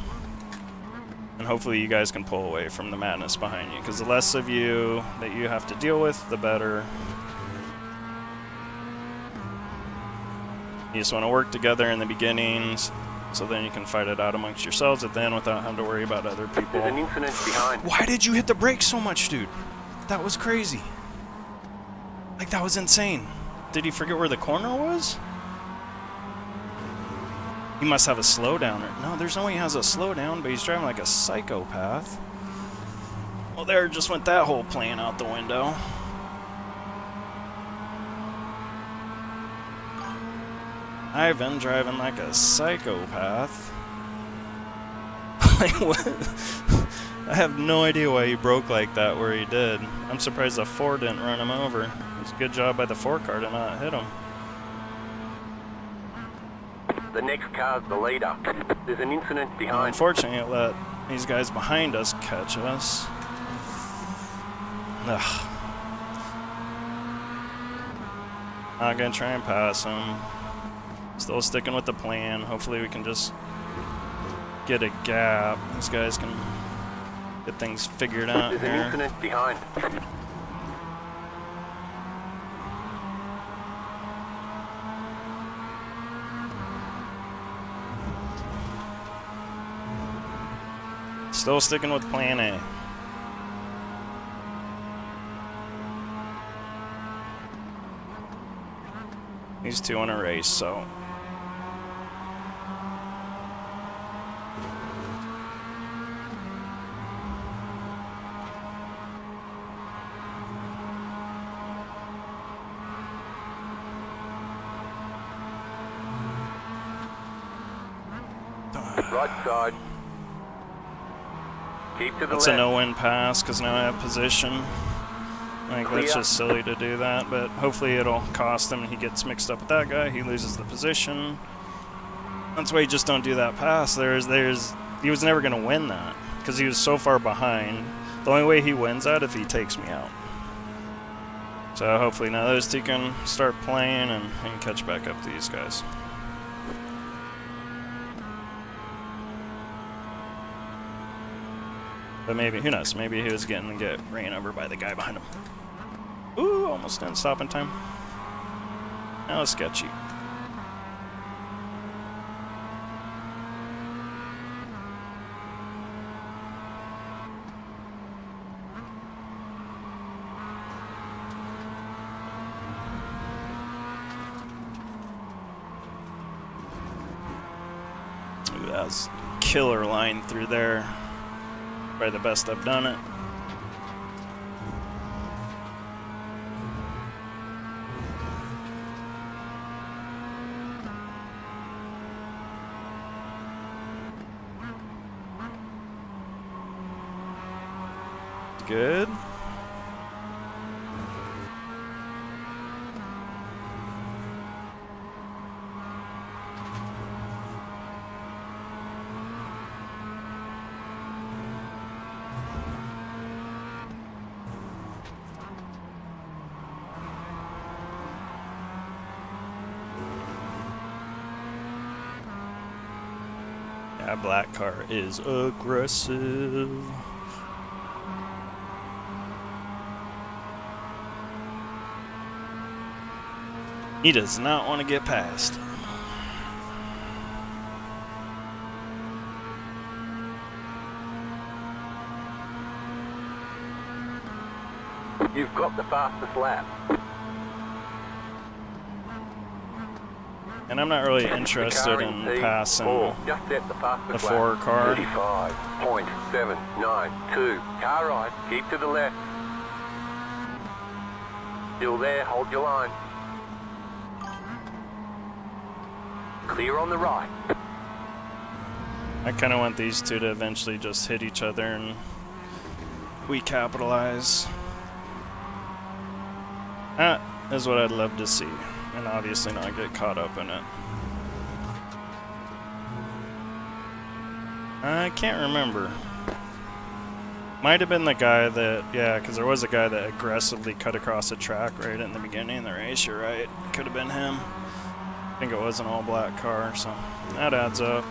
And hopefully you guys can pull away from the madness behind you. Because the less of you that you have to deal with, the better. You just want to work together in the beginnings, so then you can fight it out amongst yourselves at the end without having to worry about other people. There's an incident behind. Why did you hit the brakes so much, dude? That was crazy. Like, that was insane. Did he forget where the corner was? He must have a slowdown. No, there's no way he has a slowdown, but he's driving like a psychopath. Well, there just went that whole plan out the window. I've been driving like a psychopath. Like, what? I have no idea why he broke like that where he did. I'm surprised the 4 didn't run him over. It was a good job by the 4 car to not hit him. The next car's the leader. There's an incident Well, behind. unfortunately, it let these guys behind us catch us. Ugh. Not gonna try and pass him. Still sticking with the plan. Hopefully we can just get a gap. These guys can get things figured out There's an here. incident behind. Still sticking with plan A. These two in a race, so. Right side. Keep to the That's left. a no-win pass because now I have position. I think that's Clear. just silly to do that, but hopefully it'll cost him. He gets mixed up with that guy. He loses the position. That's why you just don't do that pass. He was never going to win that because he was so far behind. The only way he wins that if he takes me out. So hopefully now those two can start playing and catch back up to these guys. But maybe, who knows, maybe he was getting ran over by the guy behind him. Ooh, almost didn't stop in time. That was sketchy. Ooh, that was killer line through there. Probably the best I've done it. Good. Yeah, black car is aggressive. He does not want to get past. You've got the fastest lap. And I'm not really The interested car in P4 passing just set the fastest the 4 lap. car. 35.792. Car right. Keep to the left. Still there. Hold your line. Clear on the right. I kind of want these two to eventually just hit each other and we capitalize. That is what I'd love to see, and obviously not get caught up in it. I can't remember. Might have been the guy that, yeah, because there was a guy that aggressively cut across the track right in the beginning of the race, you're right. Could have been him. I think it was an all-black car, so that adds up.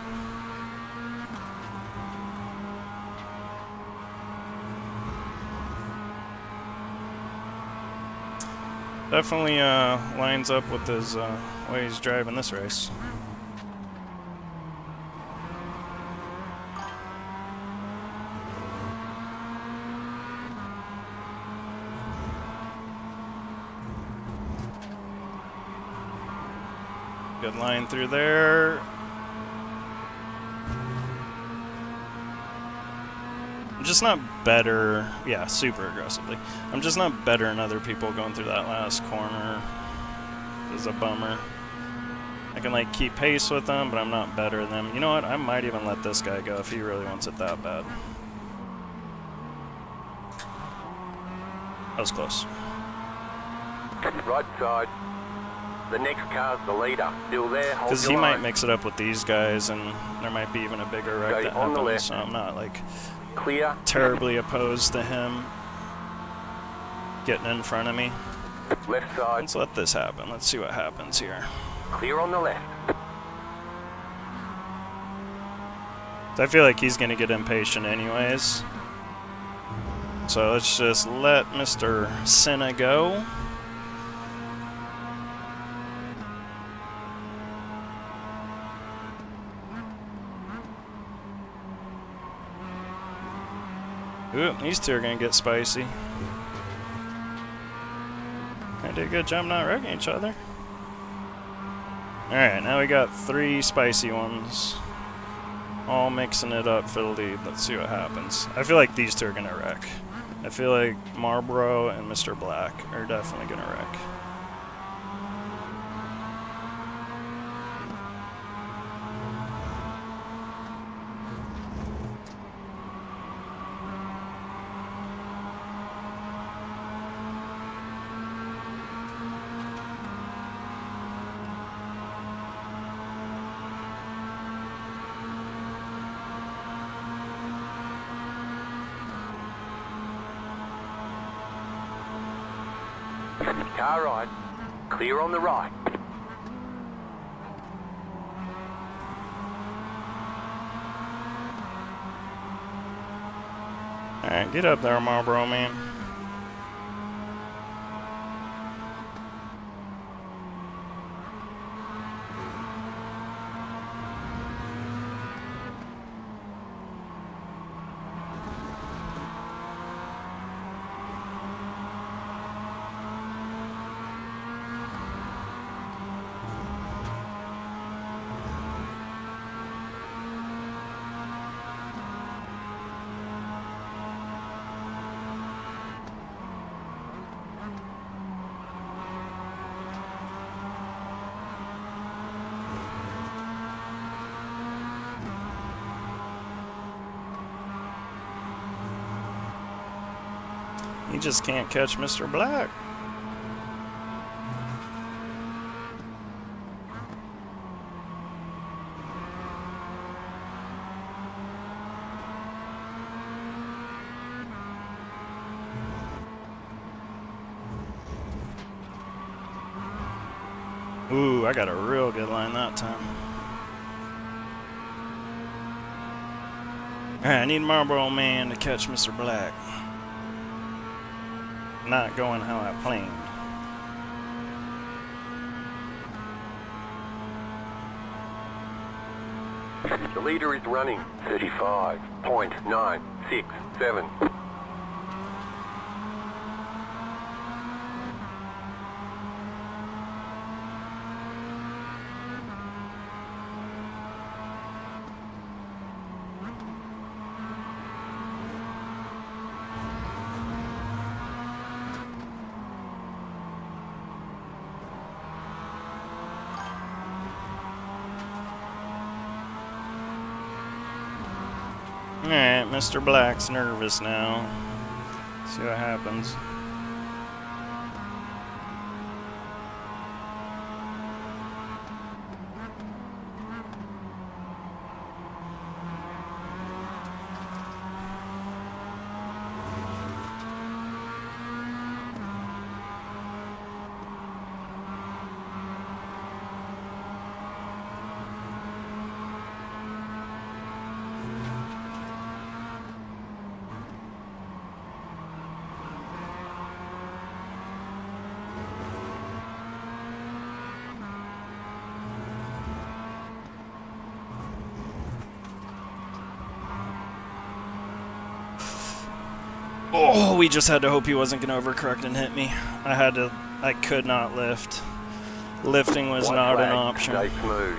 Definitely lines up with his way he's driving this race. Good line through there. I'm just not better. Yeah, super aggressively. I'm just not better than other people going through that last corner. This is a bummer. I can like keep pace with them, but I'm not better than them. You know what? I might even let this guy go if he really wants it that bad. That was close. Right side. The next car's the leader. Still there. Hold Because your he line. might mix it up with these guys, and there might be even a bigger wreck Okay, that on the happens. left. So I'm not like Clear. terribly opposed to him getting in front of me. Left side. Let's let this happen. Let's see what happens here. Clear on the left. So I feel like he's going to get impatient anyways. So let's just let Mr. Senna go. Ooh, these two are gonna get spicy. I did a good job not wrecking each other. Alright, now we got 3 spicy ones. All mixing it up for the lead. Let's see what happens. I feel like these two are gonna wreck. I feel like Marlboro and Mr. Black are definitely gonna wreck. Car right. Clear on the right. Alright, get up there, Marlboro man. He just can't catch Mr. Black. Ooh, I got a real good line that time. Alright, I need Marlboro Man to catch Mr. Black. Not going how I planned. The leader is running 35.967. Alright, Mr. Black's nervous now. See what happens. Oh, we just had to hope he wasn't going to overcorrect and hit me. I could not lift. Lifting was not an option. Stay smooth.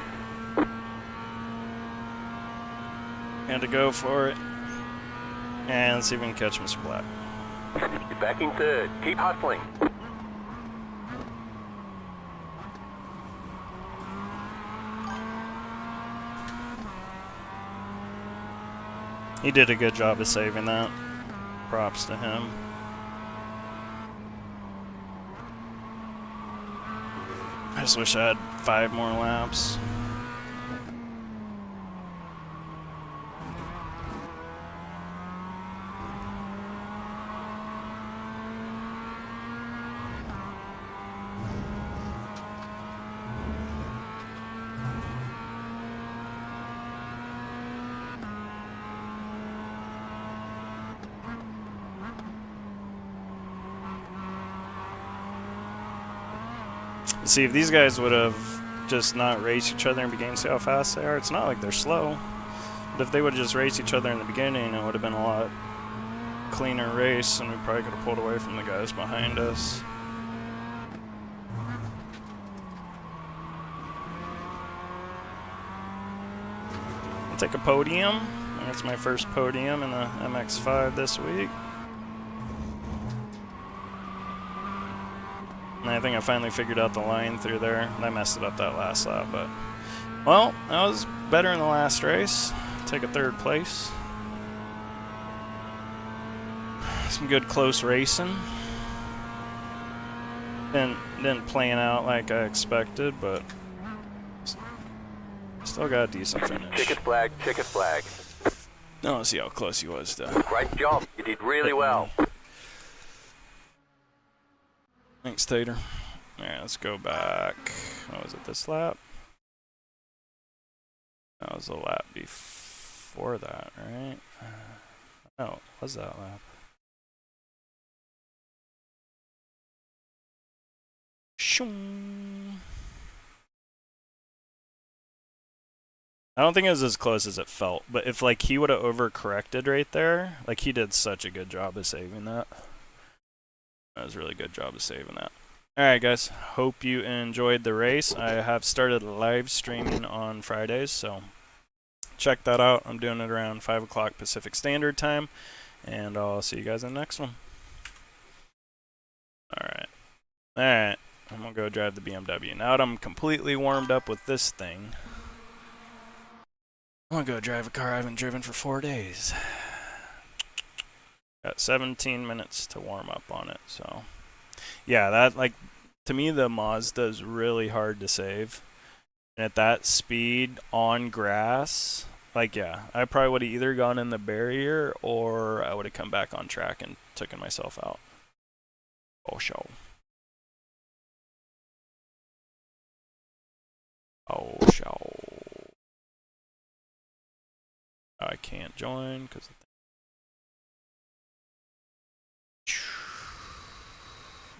Had to go for it. And let's see if we can catch Mr. Black. You're back in third. Keep hustling. He did a good job of saving that. Props to him. I just wish I had 5 more laps. See, if these guys would have just not raced each other in the beginning, see how fast they are? It's not like they're slow. But if they would have just raced each other in the beginning, it would have been a lot cleaner race, and we probably could have pulled away from the guys behind us. I'll take a podium. That's my first podium in the MX-5 this week. And I think I finally figured out the line through there. I messed it up that last lap, but... Well, that was better in the last race. Take a third place. Some good close racing. Didn't plan out like I expected, but... Still got a decent finish. Ticket flag, ticket flag. No, let's see how close he was to... Great job. You did really well. Thanks, Tater. Alright, let's go back. What was it, this lap? That was the lap before that, right? No, it was that lap. Shoom. I don't think it was as close as it felt, but if like he would have overcorrected right there, like he did such a good job of saving that. That was a really good job of saving that. Alright guys, hope you enjoyed the race. I have started live streaming on Fridays, so check that out. I'm doing it around 5 o'clock Pacific Standard Time, and I'll see you guys in the next one. Alright. Alright, I'm gonna go drive the BMW. Now that I'm completely warmed up with this thing, I'm gonna go drive a car I haven't driven for 4 days. Got 17 minutes to warm up on it, so yeah, that, like, to me the Mazda is really hard to save. And at that speed on grass, like, yeah, I probably would have either gone in the barrier or I would have come back on track and taken myself out. Oh, show. Oh, show. I can't join because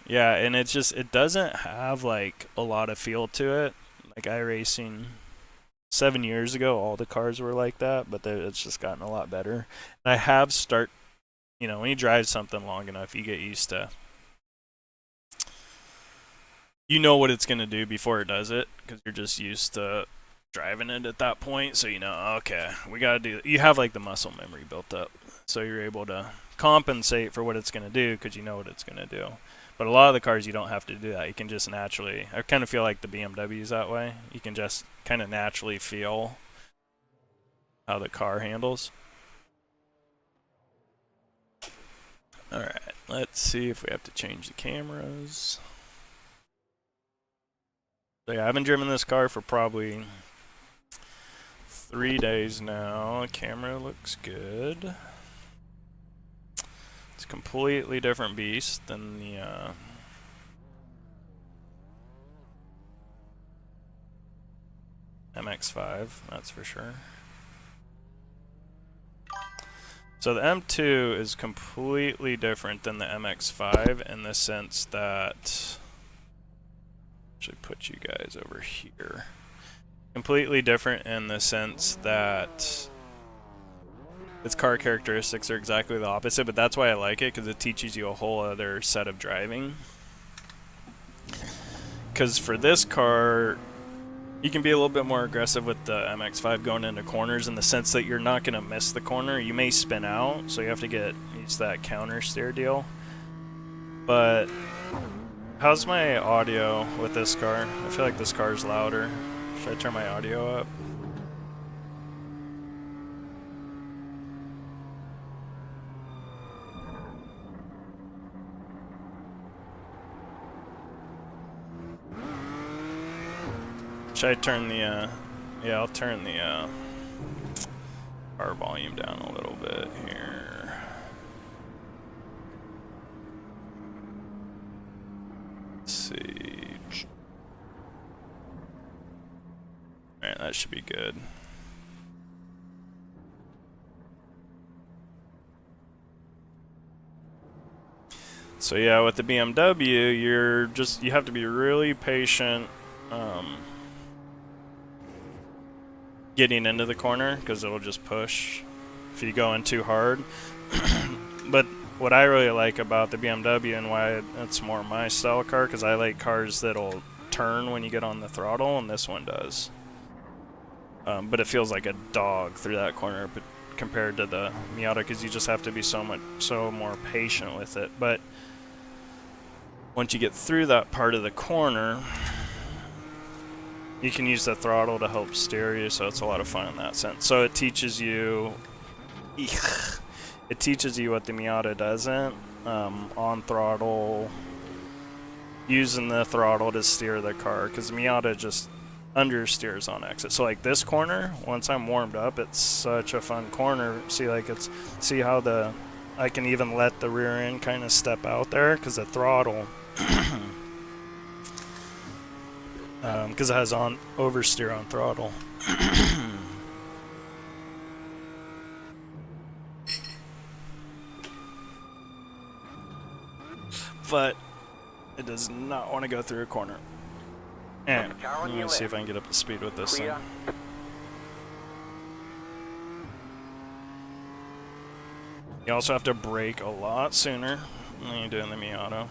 yeah, and it's just, it doesn't have like a lot of feel to it. Like iRacing 7 years ago, all the cars were like that, but it's just gotten a lot better. And I have you know, when you drive something long enough, you get used to, you know what it's gonna do before it does it, because you're just used to driving it at that point. So you know, okay, we gotta do. You have like the muscle memory built up, so you're able to compensate for what it's gonna do because you know what it's gonna do. But a lot of the cars, you don't have to do that. You can just naturally, I kind of feel like the BMW is that way. You can just kind of naturally feel how the car handles. Alright, let's see if we have to change the cameras. So yeah, I haven't driven this car for probably 3 days now. The camera looks good. It's a completely different beast than the MX-5, that's for sure. So the M2 is completely different than the MX-5 in the sense that, actually put you guys over here. Completely different in the sense that its car characteristics are exactly the opposite, but that's why I like it, because it teaches you a whole other set of driving. Because for this car, you can be a little bit more aggressive with the MX-5 going into corners in the sense that you're not going to miss the corner. You may spin out, so you have to get used to that counter steer deal. But how's my audio with this car? I feel like this car's louder. Should I turn my audio up? Should I turn the, yeah, I'll turn the, car volume down a little bit here. Let's see. Alright, that should be good. So yeah, with the BMW, you have to be really patient, getting into the corner, because it'll just push if you go in too hard. But what I really like about the BMW and why it's more my style car, because I like cars that'll turn when you get on the throttle, and this one does. But it feels like a dog through that corner compared to the Miata, because you just have to be so more patient with it. But once you get through that part of the corner, you can use the throttle to help steer you, so it's a lot of fun in that sense. So it teaches you what the Miata doesn't, on throttle, using the throttle to steer the car, because Miata just understeers on exit. So like this corner, once I'm warmed up, it's such a fun corner. See, like see how I can even let the rear end kind of step out there, because the throttle, because it has on oversteer on throttle. But it does not want to go through a corner. And let me see if I can get up to speed with this thing. You also have to brake a lot sooner than you do in the Miata.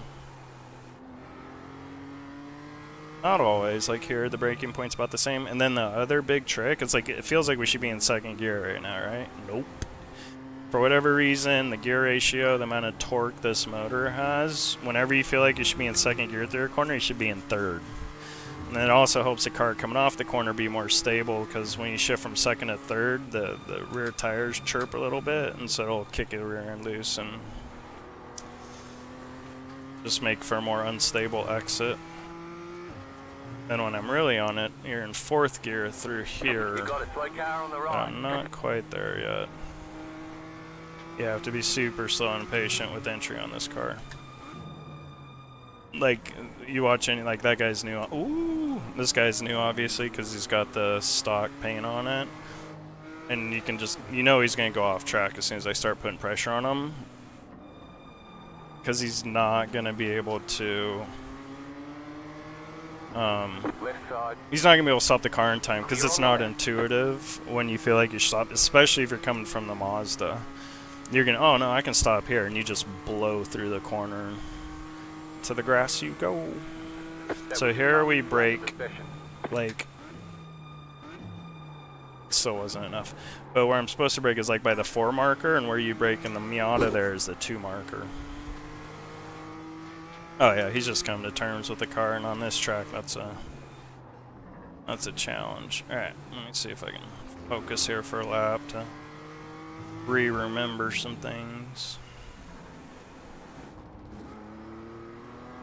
Not always. Like here, the braking point's about the same. And then the other big trick, it's like, it feels like we should be in second gear right now, right? Nope. For whatever reason, the gear ratio, the amount of torque this motor has, whenever you feel like you should be in second gear through a corner, you should be in third. And it also helps the car coming off the corner be more stable, because when you shift from second to third, the rear tires chirp a little bit, and so it'll kick the rear end loose and just make for a more unstable exit. Then when I'm really on it, you're in fourth gear through here. You got a slow car on the right. I'm not quite there yet. You have to be super slow and patient with entry on this car. Like, you watch any, like, that guy's new. Ooh, this guy's new, obviously, because he's got the stock paint on it. And you can just, you know he's going to go off track as soon as I start putting pressure on him. Because he's not going to be able to, Left side. he's not going to be able to stop the car in time, because it's not intuitive when you feel like you stop, especially if you're coming from the Mazda. You're going to, oh no, I can stop here, and you just blow through the corner. To the grass you go. So here we brake, like, still wasn't enough. But where I'm supposed to brake is like by the 4 marker, and where you brake in the Miata there is the 2 marker. Oh yeah, he's just come to terms with the car, and on this track that's a challenge. Alright, let me see if I can focus here for a lap to remember some things.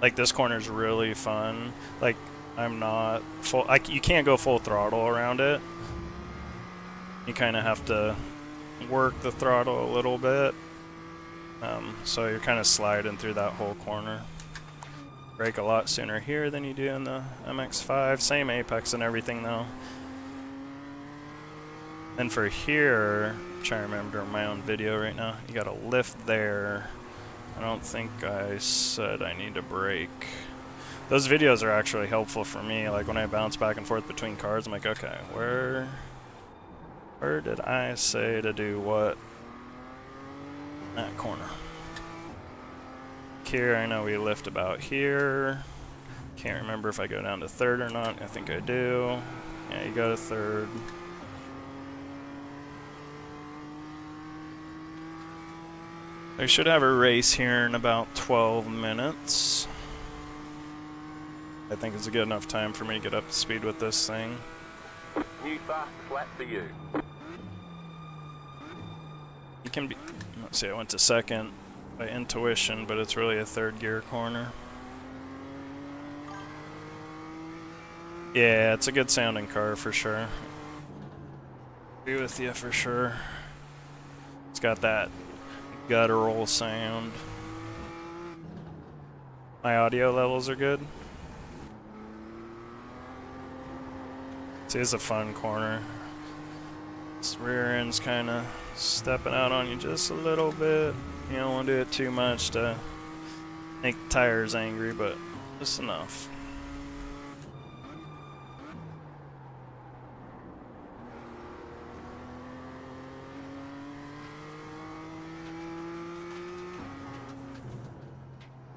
Like, this corner's really fun. Like, I'm not full, you can't go full throttle around it. You kind of have to work the throttle a little bit. So you're kind of sliding through that whole corner. Brake a lot sooner here than you do in the MX-5. Same apex and everything though. And for here, I'm trying to remember my own video right now. You got to lift there. I don't think I said I need to brake. Those videos are actually helpful for me. Like when I bounce back and forth between cars, I'm like, okay, where did I say to do what? That corner. Here, I know we lift about here. Can't remember if I go down to third or not. I think I do. Yeah, you go to third. I should have a race here in about 12 minutes. I think it's a good enough time for me to get up to speed with this thing. New fast flat for you. You can be, let's see, I went to second by intuition, but it's really a third gear corner. Yeah, it's a good sounding car for sure. Be with you for sure. It's got that guttural sound. My audio levels are good. See, it's a fun corner. This rear end's kind of stepping out on you just a little bit. You don't want to do it too much to make the tires angry, but just enough.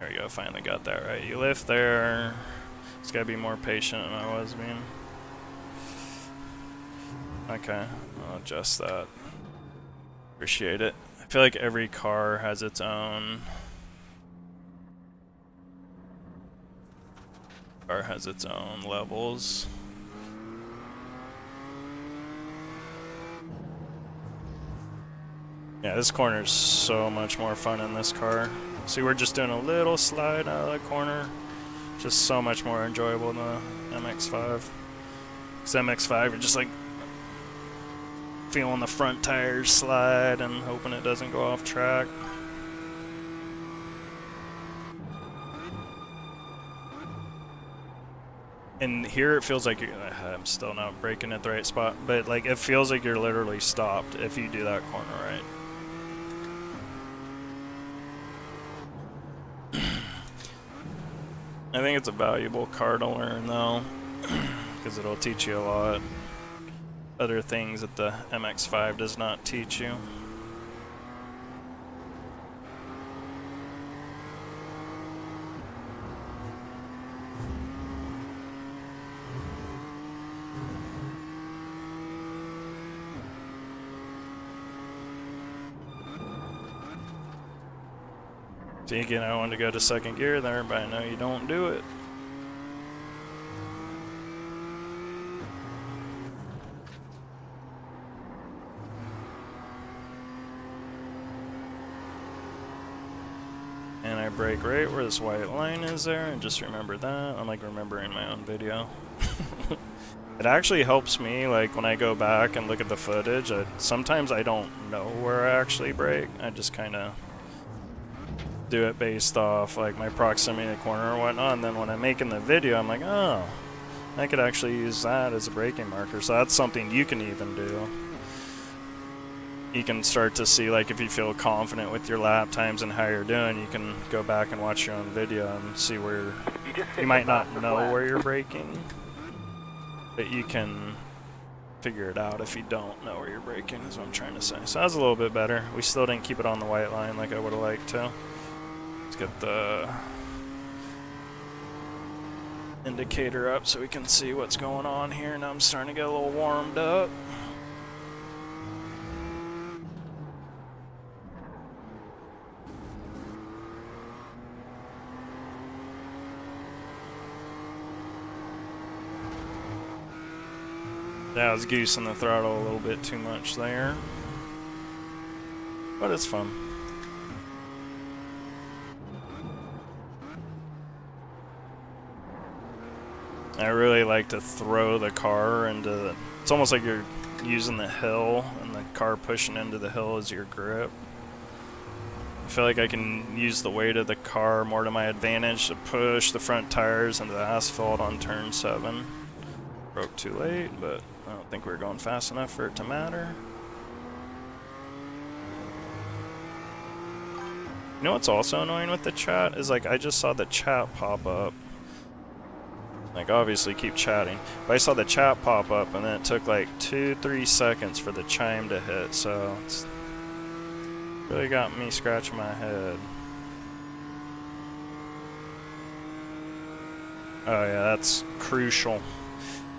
There we go, finally got that right. You lift there. Just gotta be more patient than I was being. Okay, I'll adjust that. Appreciate it. I feel like every car has its own. Car has its own levels. Yeah, this corner is so much more fun in this car. See, we're just doing a little slide out of the corner. Just so much more enjoyable than the MX-5. Because MX-5, you're just like feeling the front tires slide and hoping it doesn't go off track. And here it feels like I'm still not braking at the right spot, but like it feels like you're literally stopped if you do that corner right. I think it's a valuable car to learn though, because it'll teach you a lot. Other things that the MX-5 does not teach you. See, again, I wanted to go to second gear there, but I know you don't do it. And I brake right where this white line is there, and just remember that. I'm like remembering my own video. It actually helps me, like when I go back and look at the footage, sometimes I don't know where I actually brake. I just kind of do it based off like my proximity to the corner or whatnot, and then when I'm making the video I'm like, oh, I could actually use that as a braking marker. So that's something you can even do. You can start to see, like, if you feel confident with your lap times and how you're doing, you can go back and watch your own video and see where you might not know where you're braking, but you can figure it out if you don't know where you're braking, is what I'm trying to say. So that was a little bit better. We still didn't keep it on the white line like I would have liked to. Let's get the indicator up so we can see what's going on here. Now I'm starting to get a little warmed up. Yeah, I was goosing the throttle a little bit too much there, but it's fun. I really like to throw the car into the, it's almost like you're using the hill and the car pushing into the hill as your grip. I feel like I can use the weight of the car more to my advantage to push the front tires into the asphalt on turn 7. Broke too late, but I don't think we're going fast enough for it to matter. You know what's also annoying with the chat is, like, I just saw the chat pop up. Like, obviously keep chatting, but I saw the chat pop up and then it took like 2-3 seconds for the chime to hit, so it's really got me scratching my head. Oh yeah, that's crucial.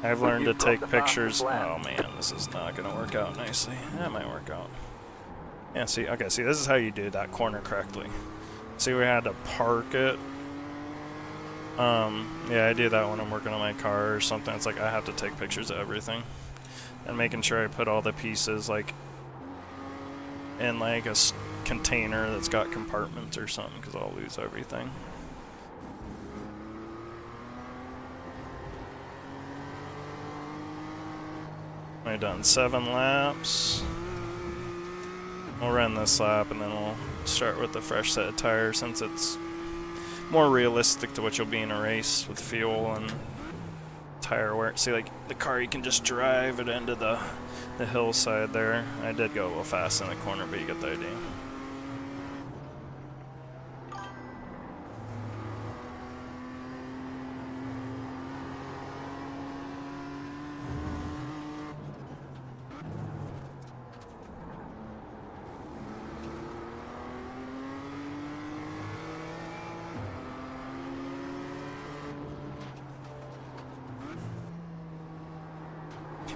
I've learned to take pictures. Oh man, this is not gonna work out nicely. That might work out. Yeah, see, okay, see, this is how you do that corner correctly. See, we had to park it. Yeah, I do that when I'm working on my car or something. It's like I have to take pictures of everything. And making sure I put all the pieces, like, in like a container that's got compartments or something, because I'll lose everything. I've done 7 laps. We'll run this lap and then we'll start with a fresh set of tires, since it's more realistic to what you'll be in a race with fuel and tire wear. See, like the car, you can just drive it into the hillside there. I did go a little fast in the corner, but you get the idea.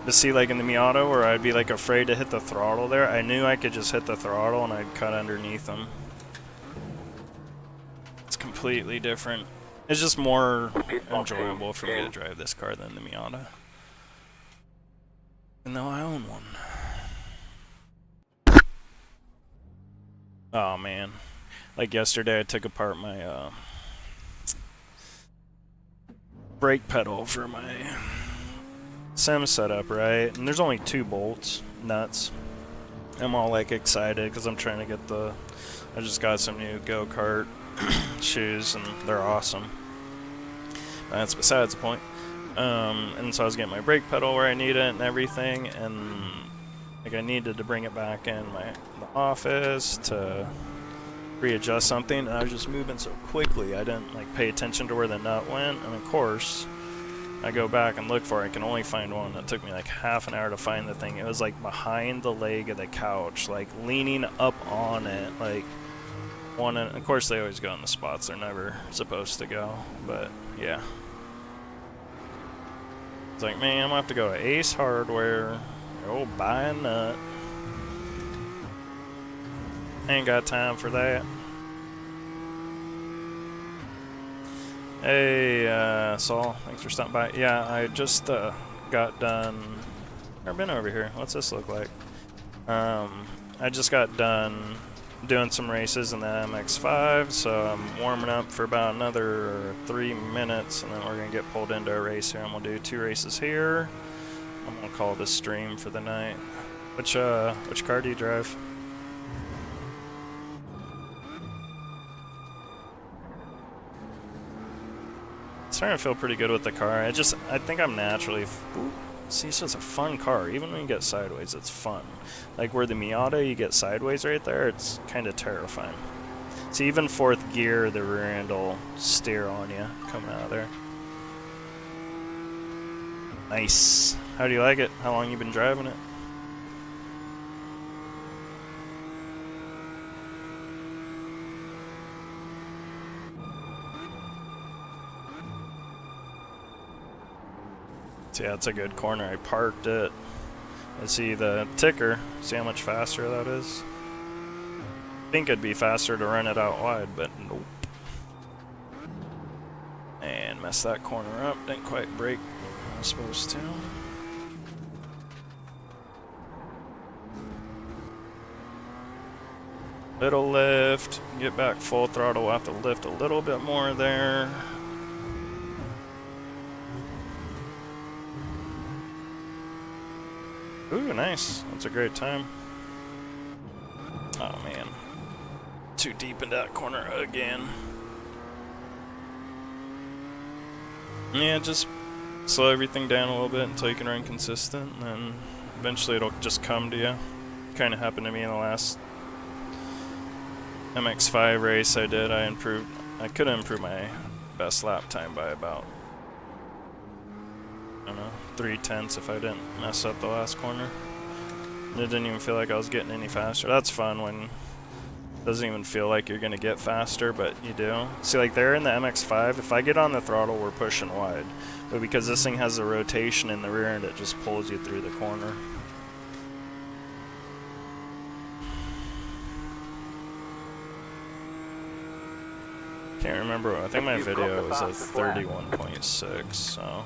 But see, like in the Miata where I'd be like afraid to hit the throttle there, I knew I could just hit the throttle and I'd cut underneath them. It's completely different. It's just more enjoyable for me to drive this car than the Miata. Even though I own one. Oh man. Like yesterday I took apart my brake pedal for my sim setup, right? And there's only 2 bolts, nuts. I'm all like excited because I'm trying to get I just got some new go-kart shoes and they're awesome. That's besides the point. And so I was getting my brake pedal where I need it and everything, and like I needed to bring it back in the office to readjust something, and I was just moving so quickly I didn't like pay attention to where the nut went, and of course I go back and look for it. I can only find one. It took me like half an hour to find the thing. It was like behind the leg of the couch, like leaning up on it, like one. And of course they always go in the spots they're never supposed to go, but yeah. It's like, man, I'm gonna have to go to Ace Hardware, go buy a nut. Ain't got time for that. Hey, Saul, thanks for stopping by. Yeah, I just got done. Never been over here. What's this look like? I just got done doing some races in the MX-5, so I'm warming up for about another 3 minutes, and then we're gonna get pulled into a race here, and we'll do 2 races here. I'm gonna call this stream for the night. Which car do you drive? Starting to feel pretty good with the car. I think I'm naturally. See, it's just a fun car. Even when you get sideways, it's fun. Like where the Miata, you get sideways right there, it's kind of terrifying. See, even 4th gear, the rear end will steer on you coming out of there. Nice. How do you like it? How long you been driving it? Yeah, it's a good corner. I parked it. I see the ticker. See how much faster that is? I think it'd be faster to run it out wide, but nope. And messed that corner up. Didn't quite brake when I was supposed to. Little lift. Get back full throttle. We'll have to lift a little bit more there. Ooh, nice. That's a great time. Oh, man. Too deep in that corner again. Yeah, just slow everything down a little bit until you can run consistent, and then eventually it'll just come to you. Kind of happened to me in the last MX-5 race I did. I could have improved my best lap time by about, I don't know, 3/10 if I didn't mess up the last corner. And it didn't even feel like I was getting any faster. That's fun when it doesn't even feel like you're gonna get faster, but you do. See, like there in the MX-5, if I get on the throttle, we're pushing wide. But because this thing has a rotation in the rear end, it just pulls you through the corner. Can't remember. I think my video was at 31.6, so.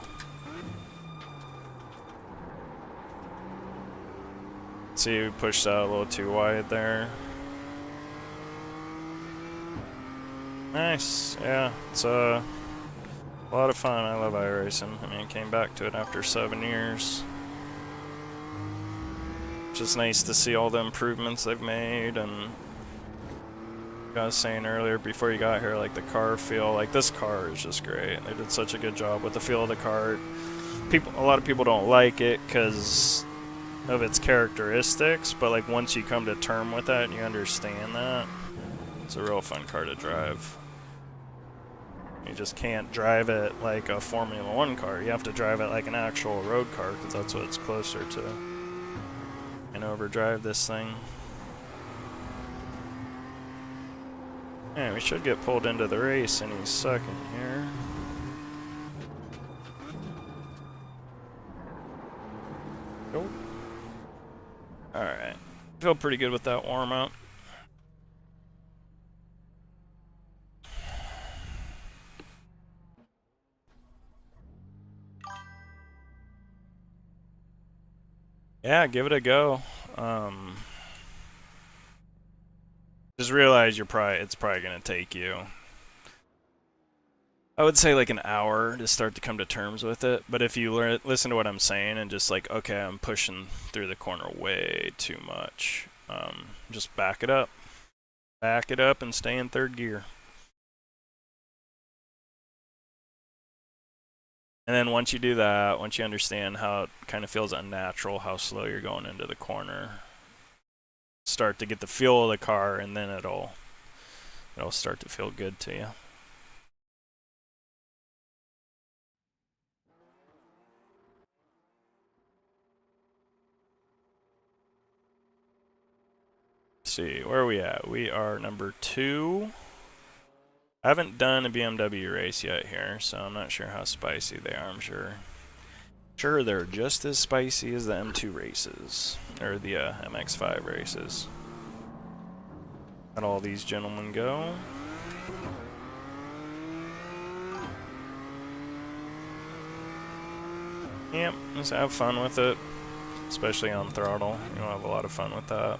See, we pushed out a little too wide there. Nice, yeah, it's a lot of fun. I love iRacing. I mean, I came back to it after 7 years. Just nice to see all the improvements they've made, and like I was saying earlier before you got here, like the car feel, like this car is just great. They did such a good job with the feel of the car. A lot of people don't like it because of its characteristics, but like once you come to term with that and you understand that, it's a real fun car to drive. You just can't drive it like a Formula 1 car. You have to drive it like an actual road car because that's what it's closer to. And overdrive this thing. Yeah, we should get pulled into the race any second here. feel pretty good with that warm up. Yeah, give it a go. Just realize it's probably gonna take you, I would say, like an hour to start to come to terms with it. But if you listen to what I'm saying and just like, okay, I'm pushing through the corner way too much, just back it up and stay in third gear. And then once you do that, once you understand how it kind of feels unnatural, how slow you're going into the corner, start to get the feel of the car, and then it'll start to feel good to you. Let's see, where are we at? We are number 2. I haven't done a BMW race yet here, so I'm not sure how spicy they are. I'm sure they're just as spicy as the M2 races, or the MX-5 races. Let all these gentlemen go. Yep, just have fun with it, especially on throttle. You'll have a lot of fun with that.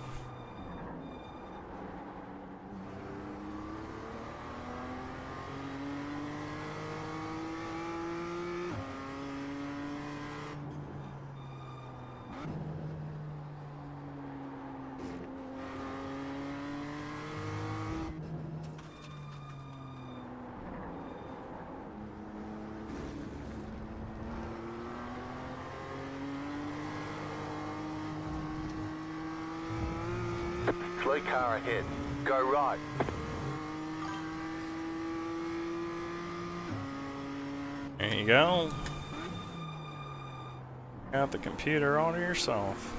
Slow car ahead. Go right. There you go. Got the computer all to yourself.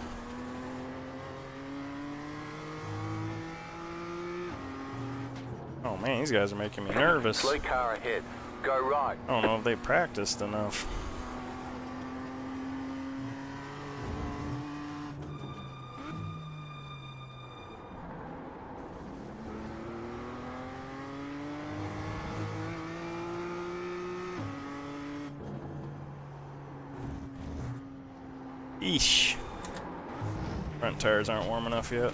Oh man, these guys are making me nervous. Slow car ahead. Go right. I don't know if they practiced enough. Eesh. Front tires aren't warm enough yet.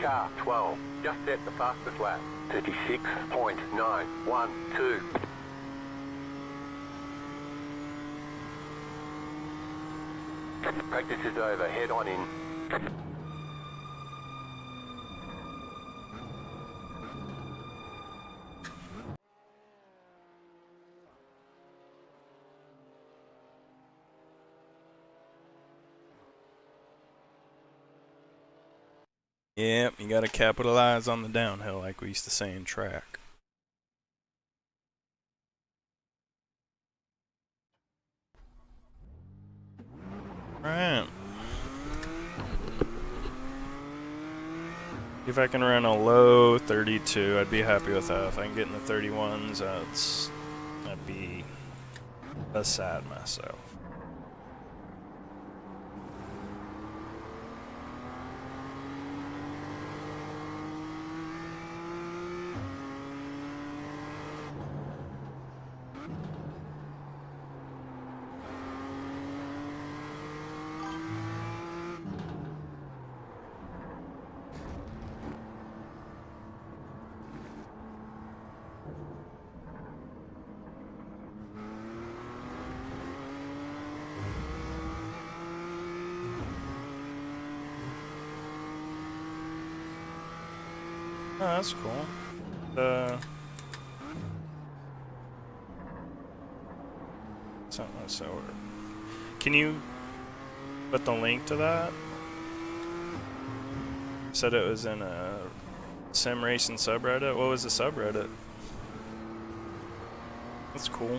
Car 12. Just set the fastest lap. 36.912. Practice is over. Head on in. Yep, you gotta capitalize on the downhill like we used to say in track. Alright. If I can run a low 32, I'd be happy with that. If I can get in the 31s, that'd be beside myself. Oh, that's cool. So, can you put the link to that? Said it was in a sim racing subreddit. What was the subreddit? That's cool.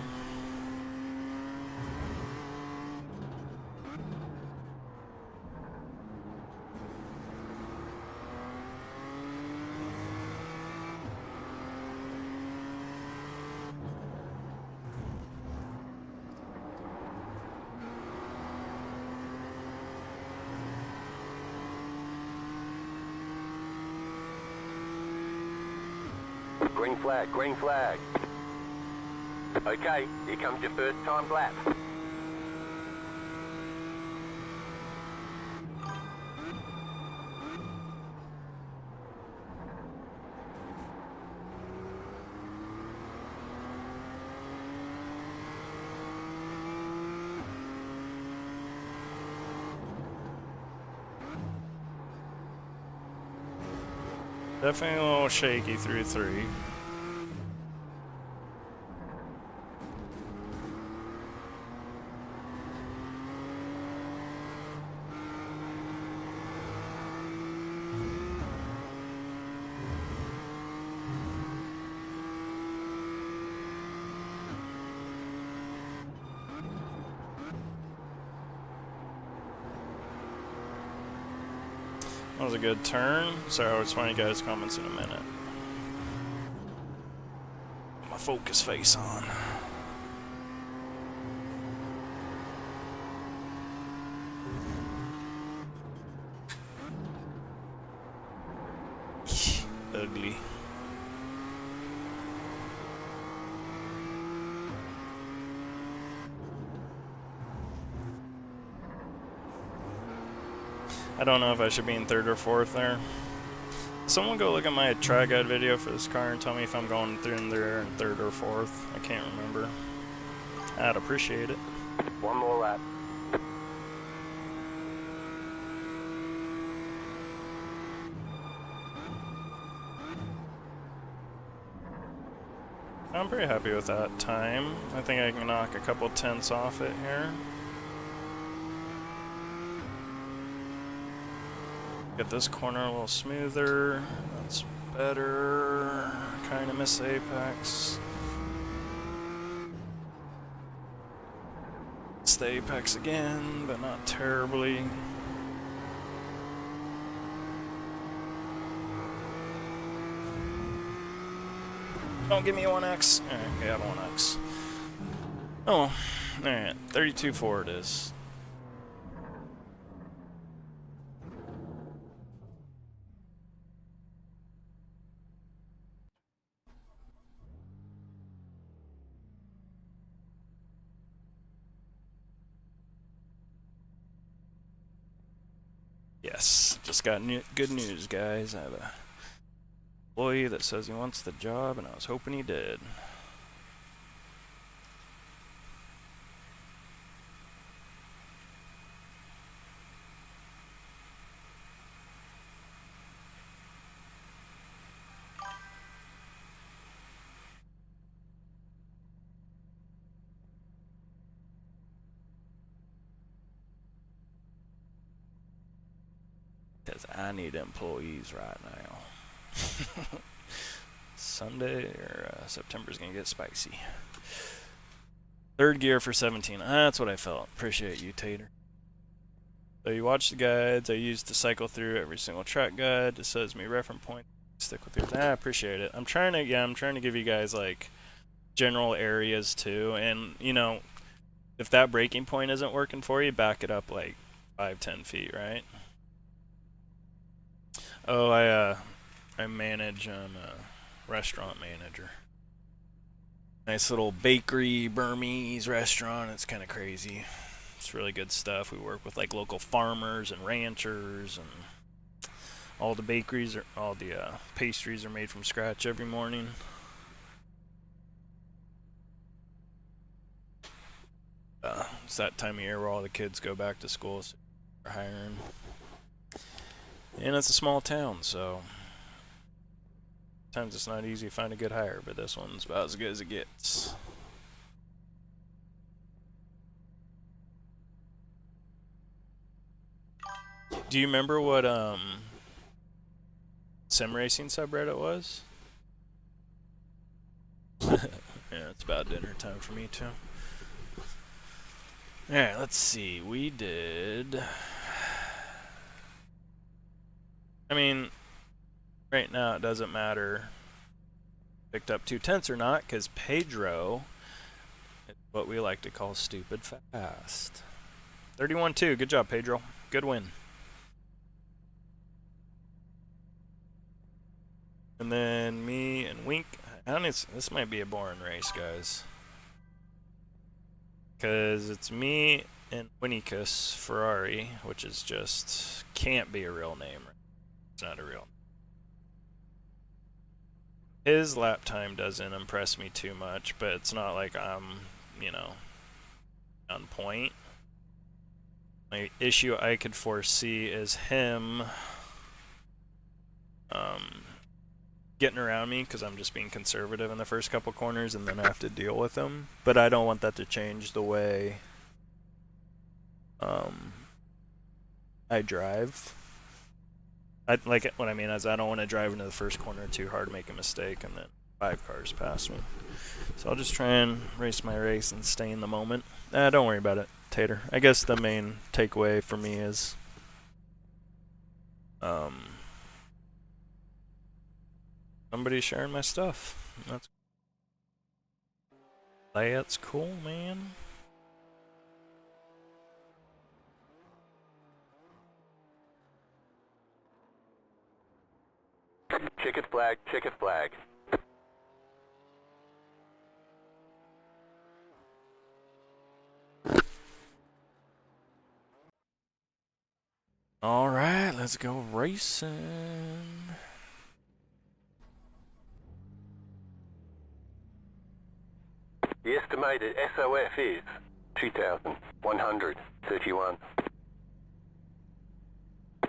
Green flag, green flag. Okay, here comes your first time lap. Definitely a little shaky through 3. That was a good turn. Sorry, I'll respond to you guys' comments in a minute. Put my focus face on. Ugly. I don't know if I should be in 3rd or 4th there. Someone go look at my try guide video for this car and tell me if I'm going through in there in 3rd or 4th. I can't remember. I'd appreciate it. One more lap. I'm pretty happy with that time. I think I can knock a couple tenths off it here. Get this corner a little smoother. That's better. Kind of miss the apex. It's the apex again, but not terribly. Don't give me a 1x. Alright, we have a 1x. Oh, alright. 32.4 it is. Yes, just got good news, guys. I have a employee that says he wants the job, and I was hoping he did. Because I need employees right now. Sunday or September's gonna get spicy. 3rd gear for 17. That's what I felt. Appreciate you, Tater. So you watch the guides. I used to cycle through every single track guide. It says me reference point. Stick with yours. I appreciate it. I'm trying to give you guys like general areas too, and you know, if that braking point isn't working for you, back it up like 5-10 feet, right? Oh, I manage. I'm a restaurant manager. Nice little bakery Burmese restaurant. It's kind of crazy. It's really good stuff. We work with like local farmers and ranchers, and all the bakeries are, all the pastries are made from scratch every morning. It's that time of year where all the kids go back to school, so we're hiring. And it's a small town, so sometimes it's not easy to find a good hire, but this one's about as good as it gets. Do you remember what sim racing subreddit was? Yeah, it's about dinner time for me too. Alright, let's see. We did... I mean, right now it doesn't matter picked up 2 tenths or not, because Pedro is what we like to call stupid fast. 31-2. Good job, Pedro. Good win. And then me and Wink And this might be a boring race, guys. Because it's me and Winnicus Ferrari, which is just can't be a real name. It's not a real name. His lap time doesn't impress me too much, but it's not like I'm, you know, on point. My issue I could foresee is him getting around me because I'm just being conservative in the first couple corners and then I have to deal with him. But I don't want that to change the way I drive. Like what I mean is I don't want to drive into the first corner too hard, make a mistake, and then 5 cars pass me. So I'll just try and race my race and stay in the moment. Don't worry about it, Tater. I guess the main takeaway for me is somebody's sharing my stuff. That's cool, man. Checkered flag, checkered flag. Alright, let's go racing. The estimated SOF is 2,131.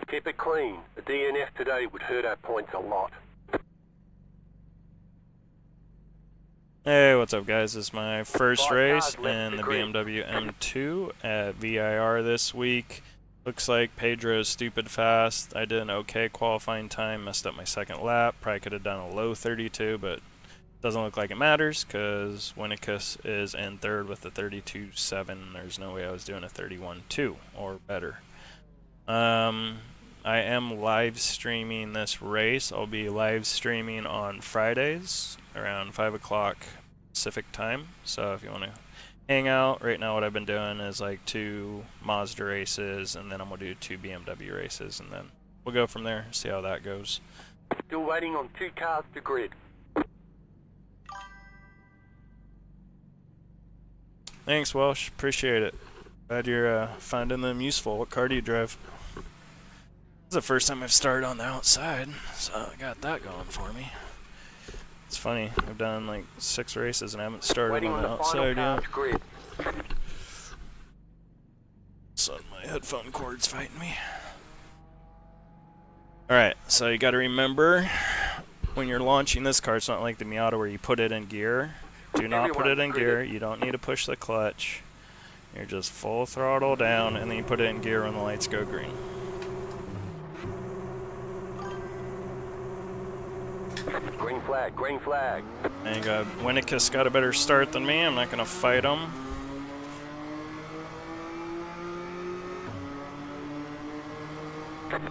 Keep it clean. A DNF today would hurt our points a lot. Hey, what's up, guys? This is my first 5 race cars left in the to green. BMW M2 at VIR this week. Looks like Pedro's stupid fast. I did an okay qualifying time, messed up my second lap. Probably could have done a low 32, but doesn't look like it matters because Winnicus is in third with a 32.7. There's no way I was doing a 31.2 or better. I am live streaming this race. I'll be live streaming on Fridays around 5 o'clock Pacific time. So if you want to hang out, right now what I've been doing is like 2 Mazda races, and then I'm going to do 2 BMW races, and then we'll go from there, see how that goes. Still waiting on 2 cars to grid. Thanks, Welsh. Appreciate it. Glad you're finding them useful. What car do you drive? This is the first time I've started on the outside, so I got that going for me. It's funny, I've done like 6 races and I haven't started Waiting on the on the final outside car yet. to grid. So my headphone cord's fighting me. Alright, so you gotta remember, when you're launching this car, it's not like the Miata where you put it in gear. Do not put it in gear, you don't need to push the clutch. You're just full throttle down, and then you put it in gear when the lights go green. Green flag, green flag. And Winnicus got a better start than me, I'm not gonna fight him.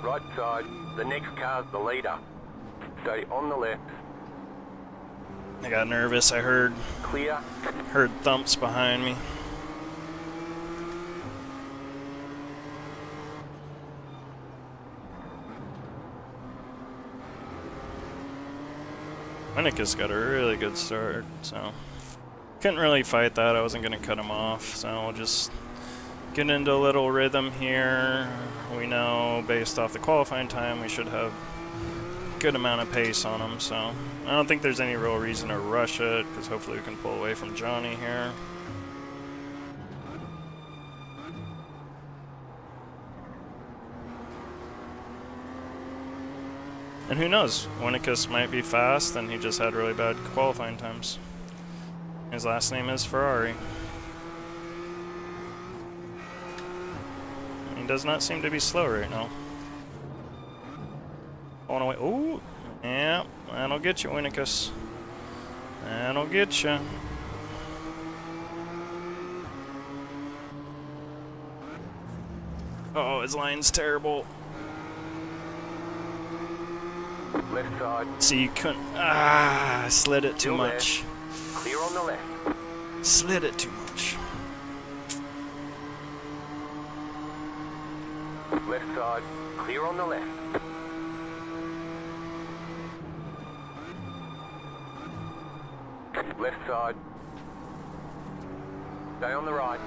Right side, the next car's the leader. Stay on the left. I got nervous, I heard Clear. thumps behind me. Winnicus got a really good start, so couldn't really fight that. I wasn't going to cut him off, so we'll just get into a little rhythm here. We know based off the qualifying time we should have a good amount of pace on him, so I don't think there's any real reason to rush it, because hopefully we can pull away from Johnny here. And who knows, Winnicus might be fast and he just had really bad qualifying times. His last name is Ferrari. He does not seem to be slow right now. Going away. Ooh, yeah, that'll get you, Winnicus. That'll get you. Oh, his line's terrible. Left side. See, you couldn't. Ah, slid it too Still there. much. Clear on the left. Slid it too much. Left side. Clear on the left. Left side. Stay on the right.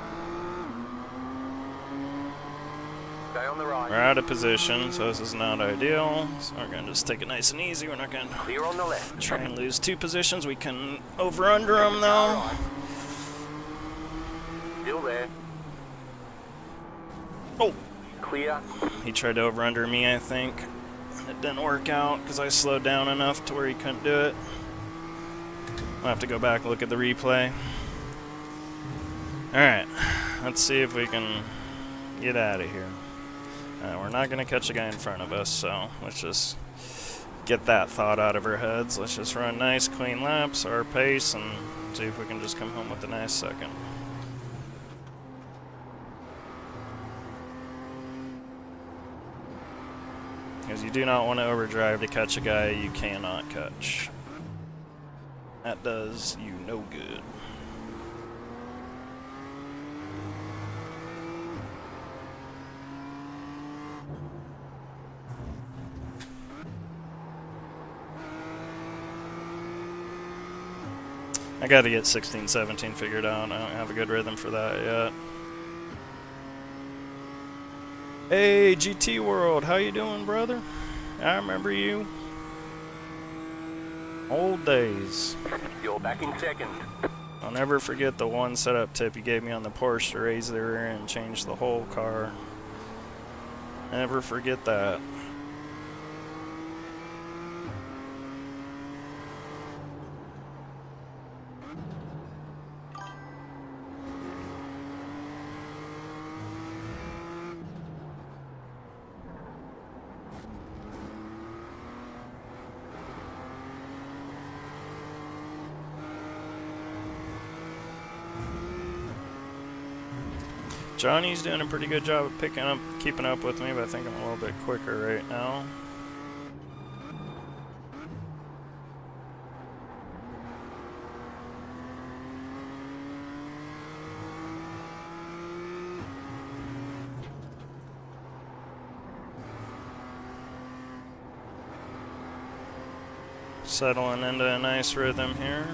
Stay on the right. We're out of position, so this is not ideal. So we're gonna just take it nice and easy. We're not gonna Clear on the left. try and lose 2 positions. We can over-under them though. Still there. Oh! Clear. He tried to over-under me, I think. It didn't work out because I slowed down enough to where he couldn't do it. I'll have to go back and look at the replay. Alright, let's see if we can get out of here. We're not going to catch a guy in front of us, so let's just get that thought out of our heads. Let's just run nice, clean laps, our pace, and see if we can just come home with a nice second. Because you do not want to overdrive to catch a guy you cannot catch. That does you no good. I gotta get 16, 17 figured out. I don't have a good rhythm for that yet. Hey, GT World, how you doing, brother? I remember you. Old days. You're back in second. I'll never forget the one setup tip you gave me on the Porsche to raise the rear end and change the whole car. Never forget that. Johnny's doing a pretty good job of keeping up with me, but I think I'm a little bit quicker right now. Settling into a nice rhythm here.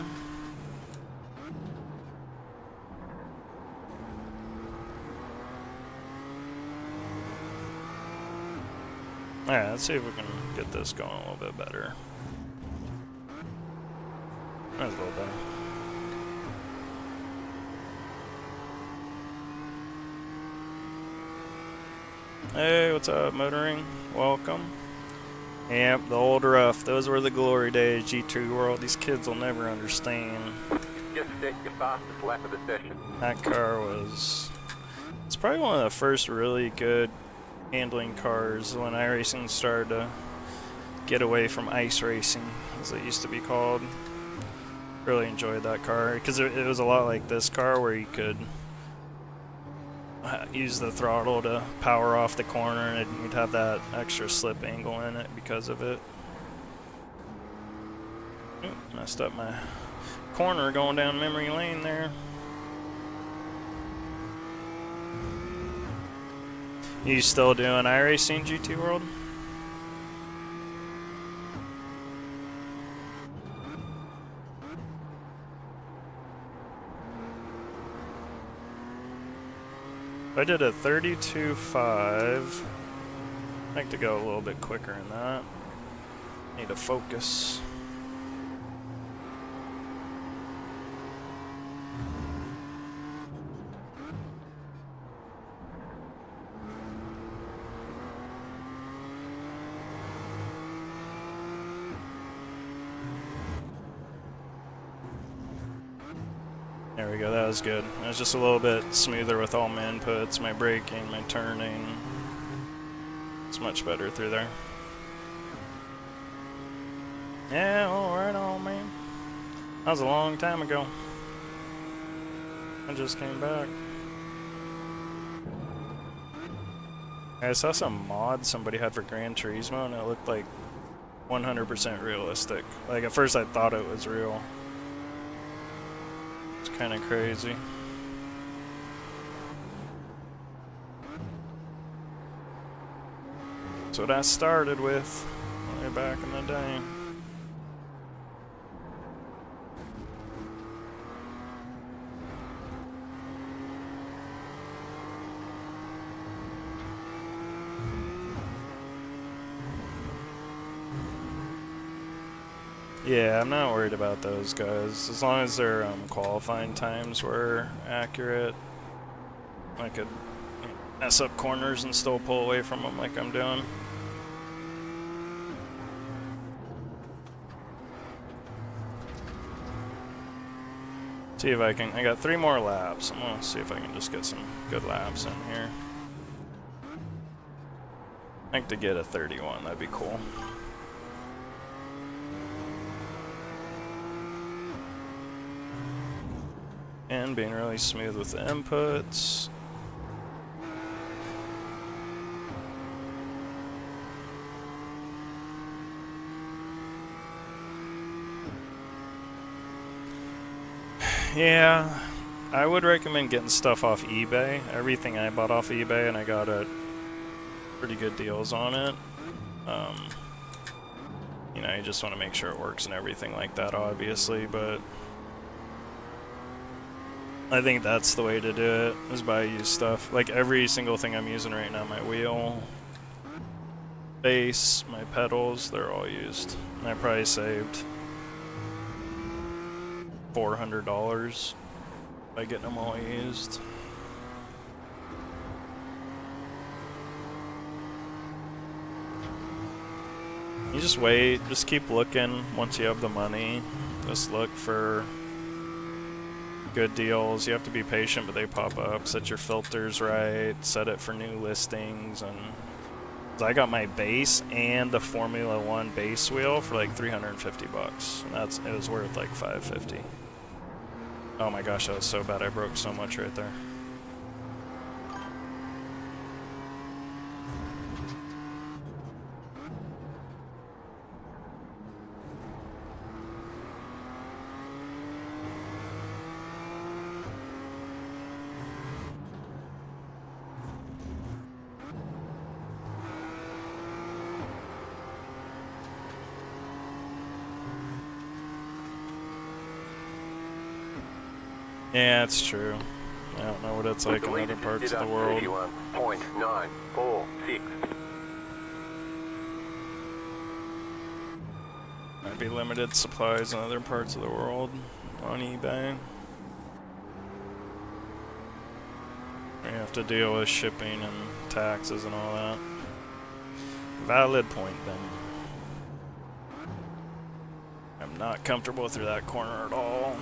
Alright, let's see if we can get this going a little bit better. That's a little better. Hey, what's up, Motoring? Welcome. Yep, the old rough. Those were the glory days, G2 World. These kids will never understand. Just set your fastest lap of the session. That car was... It's probably one of the first really good handling cars when iRacing started to get away from ice racing, as it used to be called. Really enjoyed that car because it was a lot like this car where you could use the throttle to power off the corner and you'd have that extra slip angle in it because of it. Oop, messed up my corner going down memory lane there. You still doing iRacing, GT World? I did a 32.5. I'd like to go a little bit quicker than that. Need to focus. There we go, that was good. It was just a little bit smoother with all my inputs, my braking, my turning. It's much better through there. Yeah, all right on, man. That was a long time ago. I just came back. I saw some mod somebody had for Gran Turismo and it looked like 100% realistic. Like at first I thought it was real. It's kind of crazy. That's what I started with way back in the day. Yeah, I'm not worried about those guys. As long as their qualifying times were accurate, I could mess up corners and still pull away from them like I'm doing. See if I can. I got 3 more laps. I'm gonna see if I can just get some good laps in here. I think to get a 31, that'd be cool. And being really smooth with the inputs. Yeah, I would recommend getting stuff off eBay. Everything I bought off eBay, and I got pretty good deals on it. You know, you just want to make sure it works and everything like that, obviously, but I think that's the way to do it, is buy used stuff. Like every single thing I'm using right now, my wheel, base, my pedals, they're all used. And I probably saved $400 by getting them all used. You just wait, just keep looking once you have the money. Just look for good deals. You have to be patient, but they pop up. Set your filters right, set it for new listings, and so I got my base and the Formula One base wheel for like 350 bucks. And it was worth like 550. Oh my gosh, that was so bad. I broke so much right there. Yeah, it's true. I don't know what it's like in other parts of the world. 31.946. Might be limited supplies in other parts of the world on eBay. You have to deal with shipping and taxes and all that. Valid point, then. I'm not comfortable through that corner at all.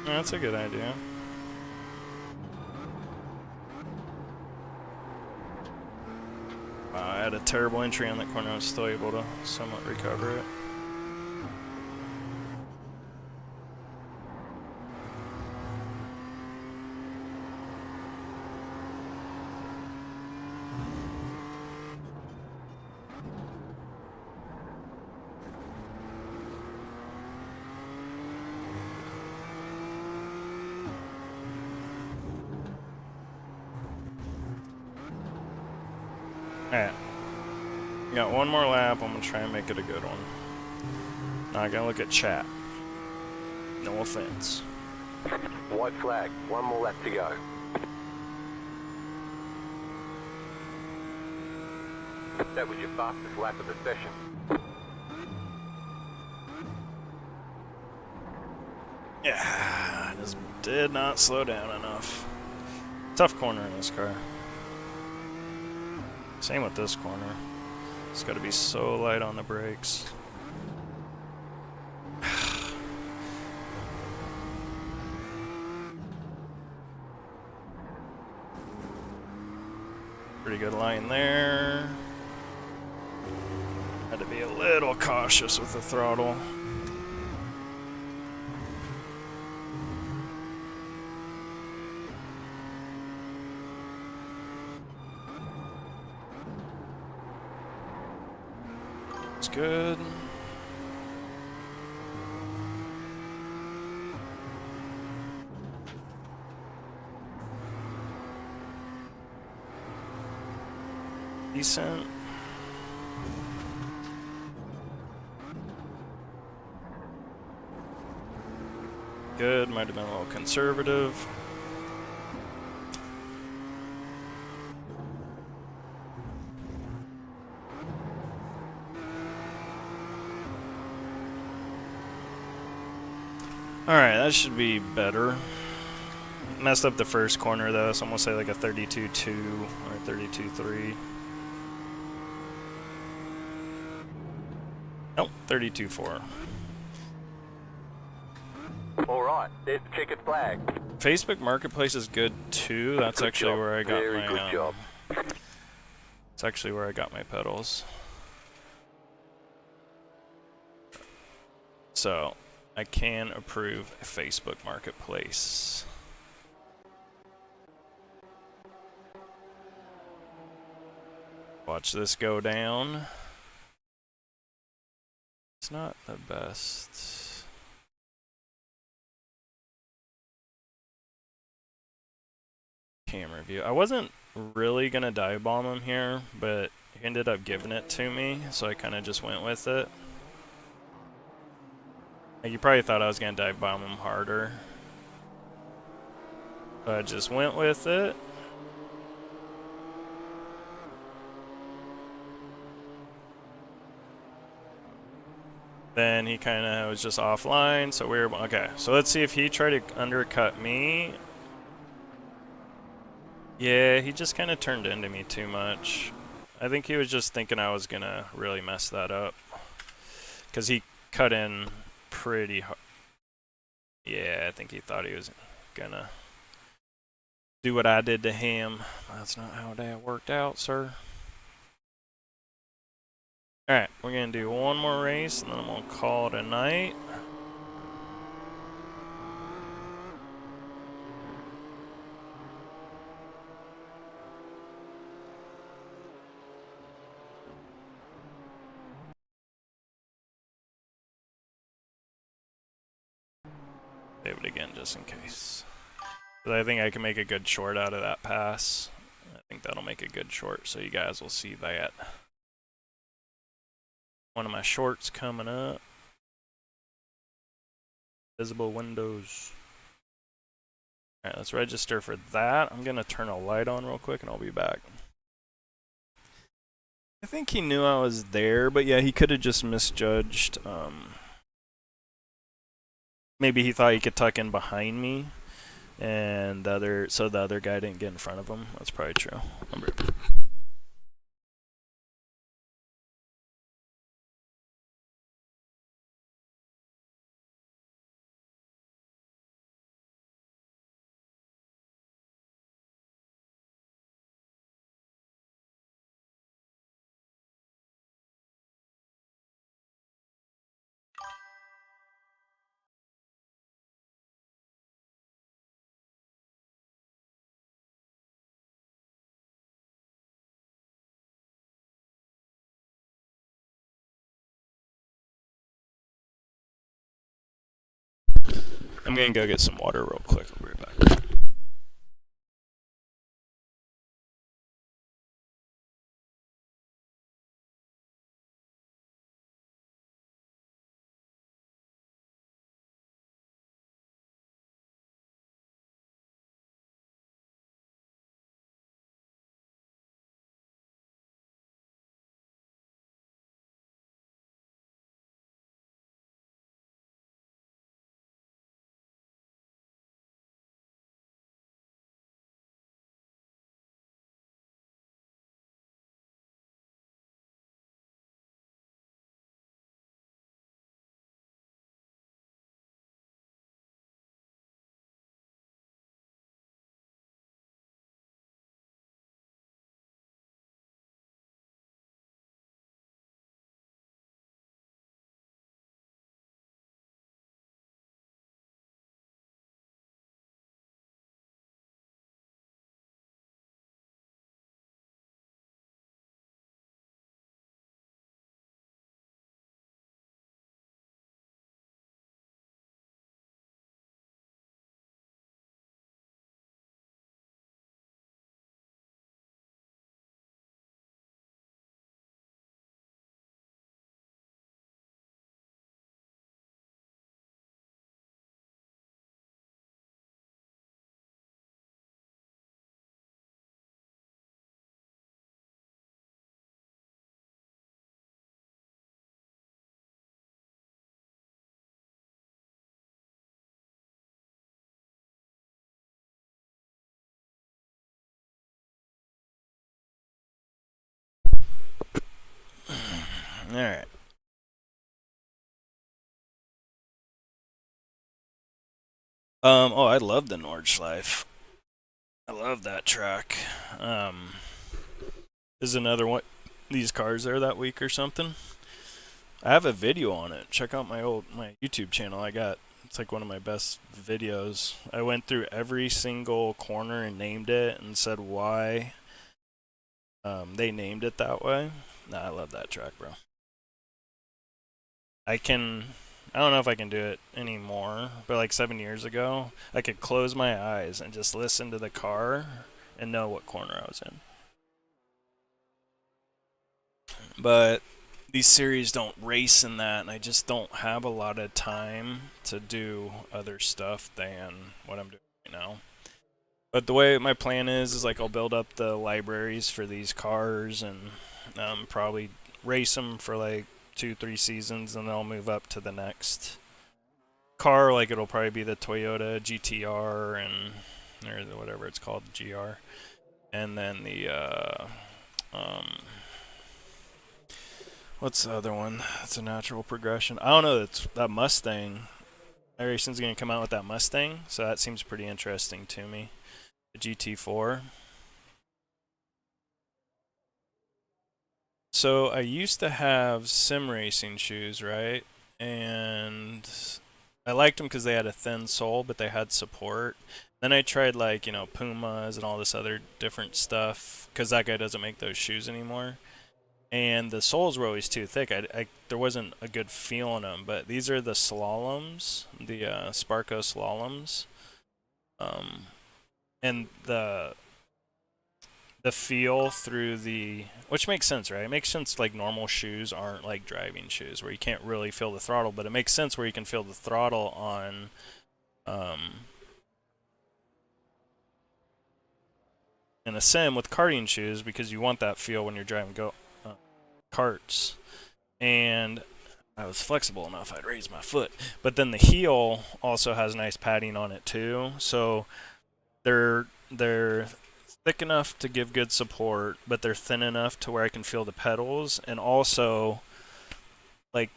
That's a good idea. I had a terrible entry on that corner. I was still able to somewhat recover it. Alright. Got one more lap. I'm gonna try and make it a good one. Now I gotta look at chat. No offense. White flag. One more lap to go. That was your fastest lap of the session. Yeah, I just did not slow down enough. Tough corner in this car. Same with this corner. It's got to be so light on the brakes. Pretty good line there. Had to be a little cautious with the throttle. It's good. Decent. good. Might have been a little conservative. Alright, that should be better. Messed up the first corner though, so I'm gonna say like a 32.2 or 32.3. Nope, 32.4. Alright, there's the checkered flag. Facebook Marketplace is good too. That's Good actually job. where I got Very my good job. it's actually where I got my pedals. So I can approve Facebook Marketplace. Watch this go down. It's not the best. Camera view. I wasn't really gonna dive bomb him here, but he ended up giving it to me, so I kind of just went with it. You probably thought I was gonna dive bomb him harder, but I just went with it. Then he kind of was just offline, so we were okay. So let's see if he tried to undercut me. Yeah, he just kind of turned into me too much. I think he was just thinking I was gonna really mess that up, because he cut in pretty hard. Yeah, I think he thought he was gonna do what I did to him. That's not how that worked out, sir. Alright, we're gonna do one more race, and then I'm gonna call it a night. Save it again just in case. But I think I can make a good short out of that pass. I think that'll make a good short, so you guys will see that. One of my shorts coming up. Visible windows. Alright, let's register for that. I'm gonna turn a light on real quick and I'll be back. I think he knew I was there, but yeah, he could have just misjudged. Maybe he thought he could tuck in behind me, and so the other guy didn't get in front of him. That's probably true. I'm gonna go get some water real quick. I'll be right back. Alright. Oh, I love the Nordschleife. I love that track. Is another one these cars there that week or something? I have a video on it. Check out my YouTube channel. It's like one of my best videos. I went through every single corner and named it and said why they named it that way. Nah, I love that track, bro. I don't know if I can do it anymore, but like 7 years ago, I could close my eyes and just listen to the car and know what corner I was in. But these series don't race in that, and I just don't have a lot of time to do other stuff than what I'm doing right now. But the way my plan is like I'll build up the libraries for these cars and probably race them for like 2-3 seasons, and then I'll move up to the next car. Like it'll probably be the Toyota GTR or whatever it's called, the GR, and then the what's the other one? It's a natural progression. I don't know. It's that Mustang. iRacing's gonna come out with that Mustang, so that seems pretty interesting to me. The GT4. So I used to have sim racing shoes, right? And I liked them because they had a thin sole, but they had support. Then I tried like, Pumas and all this other different stuff because that guy doesn't make those shoes anymore. And the soles were always too thick. There wasn't a good feel on them. But these are the slaloms, the Sparco slaloms, and the feel through which makes sense, right? It makes sense like normal shoes aren't like driving shoes where you can't really feel the throttle, but it makes sense where you can feel the throttle on in a sim with karting shoes because you want that feel when you're driving karts. And I was flexible enough, I'd raise my foot. But then the heel also has nice padding on it too, so they're thick enough to give good support, but they're thin enough to where I can feel the pedals, and also like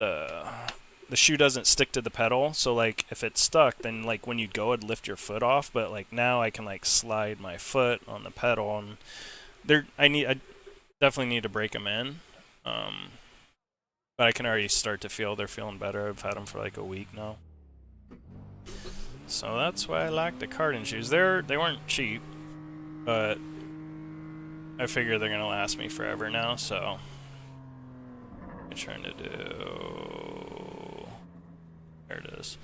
the shoe doesn't stick to the pedal, so like if it's stuck, then like when you go it'd lift your foot off, but like now I can like slide my foot on the pedal, and I definitely need to break them in, but I can already start to feel they're feeling better. I've had them for like a week now, so that's why I like the karting shoes. They weren't cheap, but I figure they're gonna last me forever now, so I'm trying to do. There it is.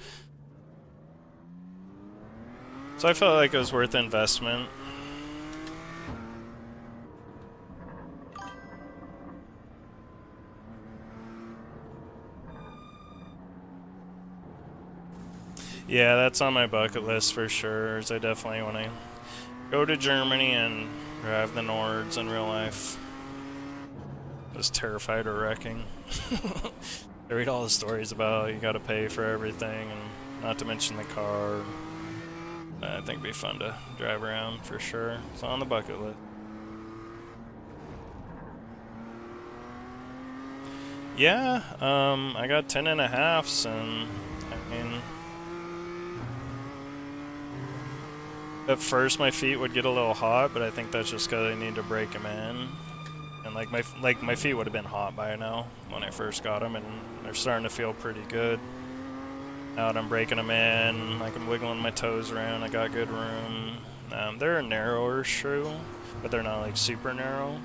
So I felt like it was worth the investment. Yeah, that's on my bucket list for sure. I definitely want to go to Germany and drive the Nords in real life. I was terrified of wrecking. I read all the stories about you gotta pay for everything, and not to mention the car. I think it'd be fun to drive around for sure. It's on the bucket list. Yeah, I got 10.5s, and I mean, at first my feet would get a little hot, but I think that's just because I need to break them in. And like my feet would have been hot by now when I first got them, and they're starting to feel pretty good. Now that I'm breaking them in, like I'm wiggling my toes around, I got good room. They're a narrower shoe, but they're not like super narrow.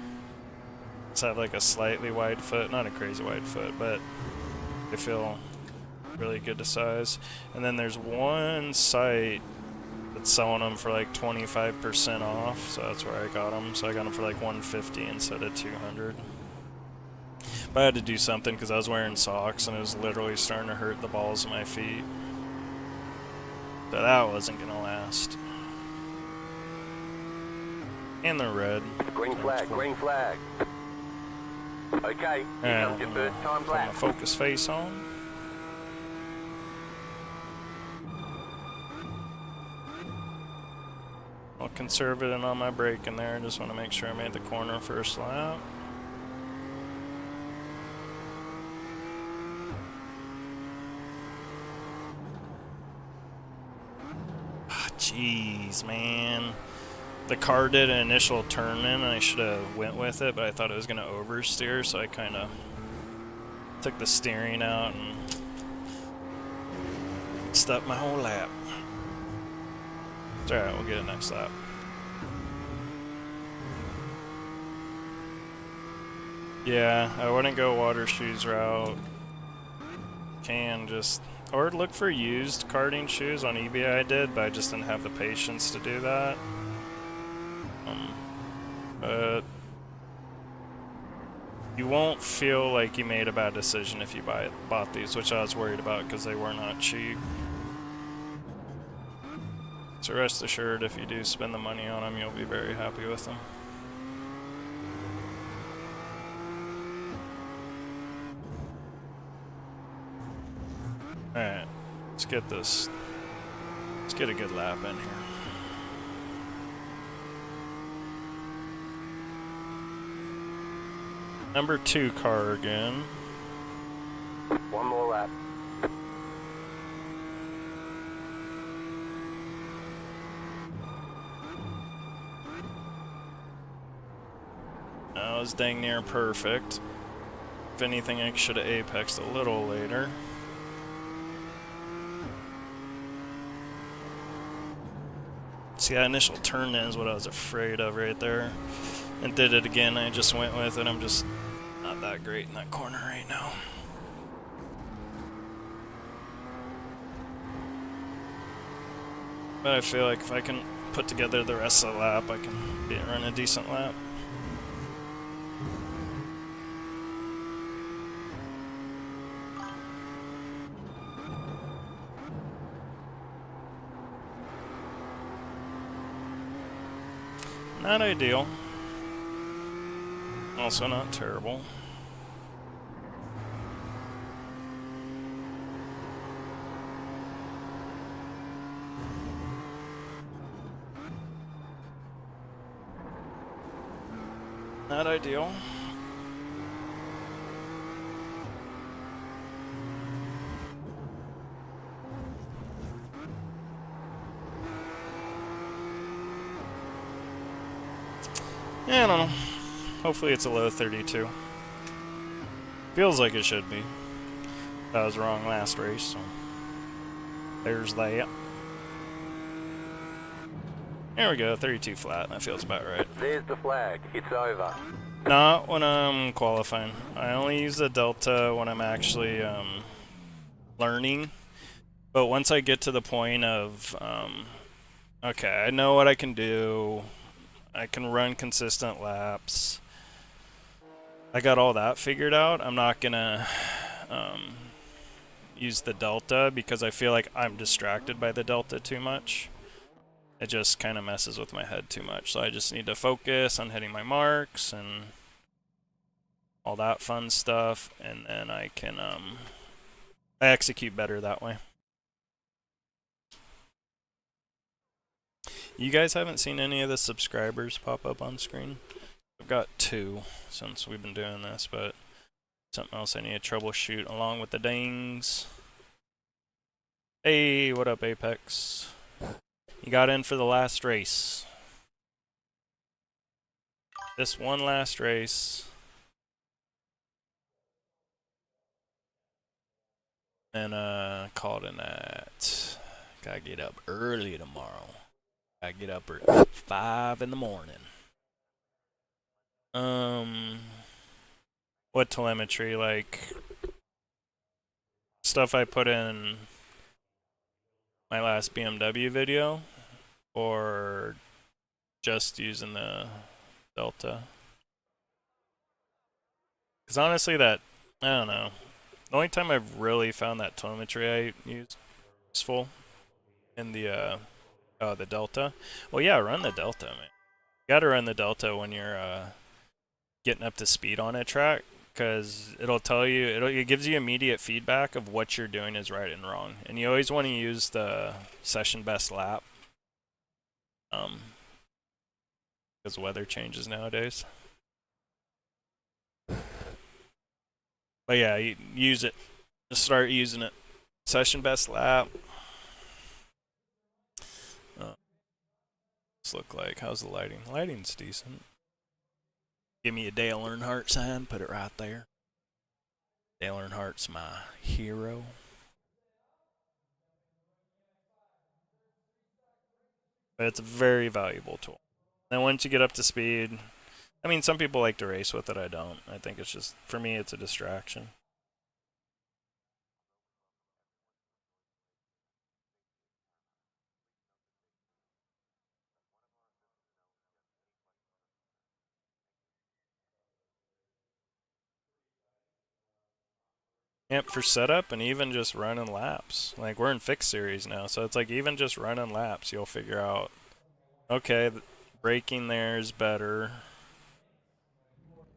Just have like a slightly wide foot, not a crazy wide foot, but they feel really good to size. And then there's one site that's selling them for like 25% off, so that's where I got them. So I got them for like 150 instead of 200. But I had to do something because I was wearing socks and it was literally starting to hurt the balls of my feet. So that wasn't gonna last. And they're red. Green flag, cool. Green flag. Okay, here comes your first time Put my lap. focus face on. I'll conservative on my braking there. Just want to make sure I made the corner first lap. Jeez, man. The car did an initial turn in, and I should have went with it, but I thought it was going to oversteer, so I kind of took the steering out and stuck my whole lap. It's alright, we'll get it next lap. Yeah, I wouldn't go water shoes route. Can just... Or look for used karting shoes on eBay I did, but I just didn't have the patience to do that. But you won't feel like you made a bad decision if you bought these, which I was worried about because they were not cheap. So rest assured, if you do spend the money on them, you'll be very happy with them. Alright, let's get this. Let's get a good lap in here. Number 2 car again. One more lap. That was dang near perfect. If anything, I should have apexed a little later. See, that initial turn in is what I was afraid of right there. And did it again, I just went with it. I'm just not that great in that corner right now. But I feel like if I can put together the rest of the lap, I can run a decent lap. Not ideal. Also not terrible. Not ideal. Yeah, I don't know. Hopefully it's a low 32. Feels like it should be. I was wrong last race, so there's that. There we go, 32 flat. That feels about right. There's the flag. It's over. Not when I'm qualifying. I only use the Delta when I'm actually learning. But once I get to the point of, okay, I know what I can do. I can run consistent laps. I got all that figured out. I'm not gonna use the Delta because I feel like I'm distracted by the Delta too much. It just kind of messes with my head too much. So I just need to focus on hitting my marks and all that fun stuff, and then I can I execute better that way. You guys haven't seen any of the subscribers pop up on screen? I've got 2 since we've been doing this, but something else I need to troubleshoot along with the dings. Hey, what up, Apex? You got in for the last race. This one last race. And called in at. Gotta get up early tomorrow. I get up at 5 in the morning. What telemetry? Like stuff I put in my last BMW video, or just using the Delta? Because honestly, I don't know. The only time I've really found that telemetry I use useful in the the Delta. Well, yeah, run the Delta, man. You gotta run the Delta when you're getting up to speed on a track, because it'll tell you, it gives you immediate feedback of what you're doing is right and wrong. And you always want to use the session best lap, because weather changes nowadays. But yeah, you use it. Just start using it. Session best lap. this look like? How's the lighting? The lighting's decent. Give me a Dale Earnhardt sign, put it right there. Dale Earnhardt's my hero. But it's a very valuable tool. And once you get up to speed, I mean, some people like to race with it. I don't. I think it's just, for me, it's a distraction. Yep, for setup and even just running laps. Like, we're in fixed series now, so it's like even just running laps, you'll figure out, okay, braking there is better.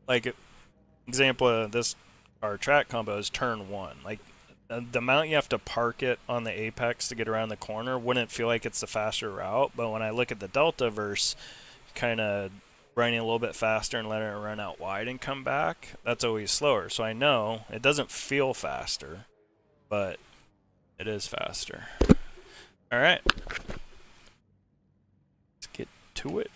Like, example of this, our track combo is turn 1. Like, the amount you have to park it on the apex to get around the corner wouldn't feel like it's the faster route, but when I look at the Delta verse kind of running a little bit faster and letting it run out wide and come back, that's always slower. So I know it doesn't feel faster, but it is faster. All right, let's get to it.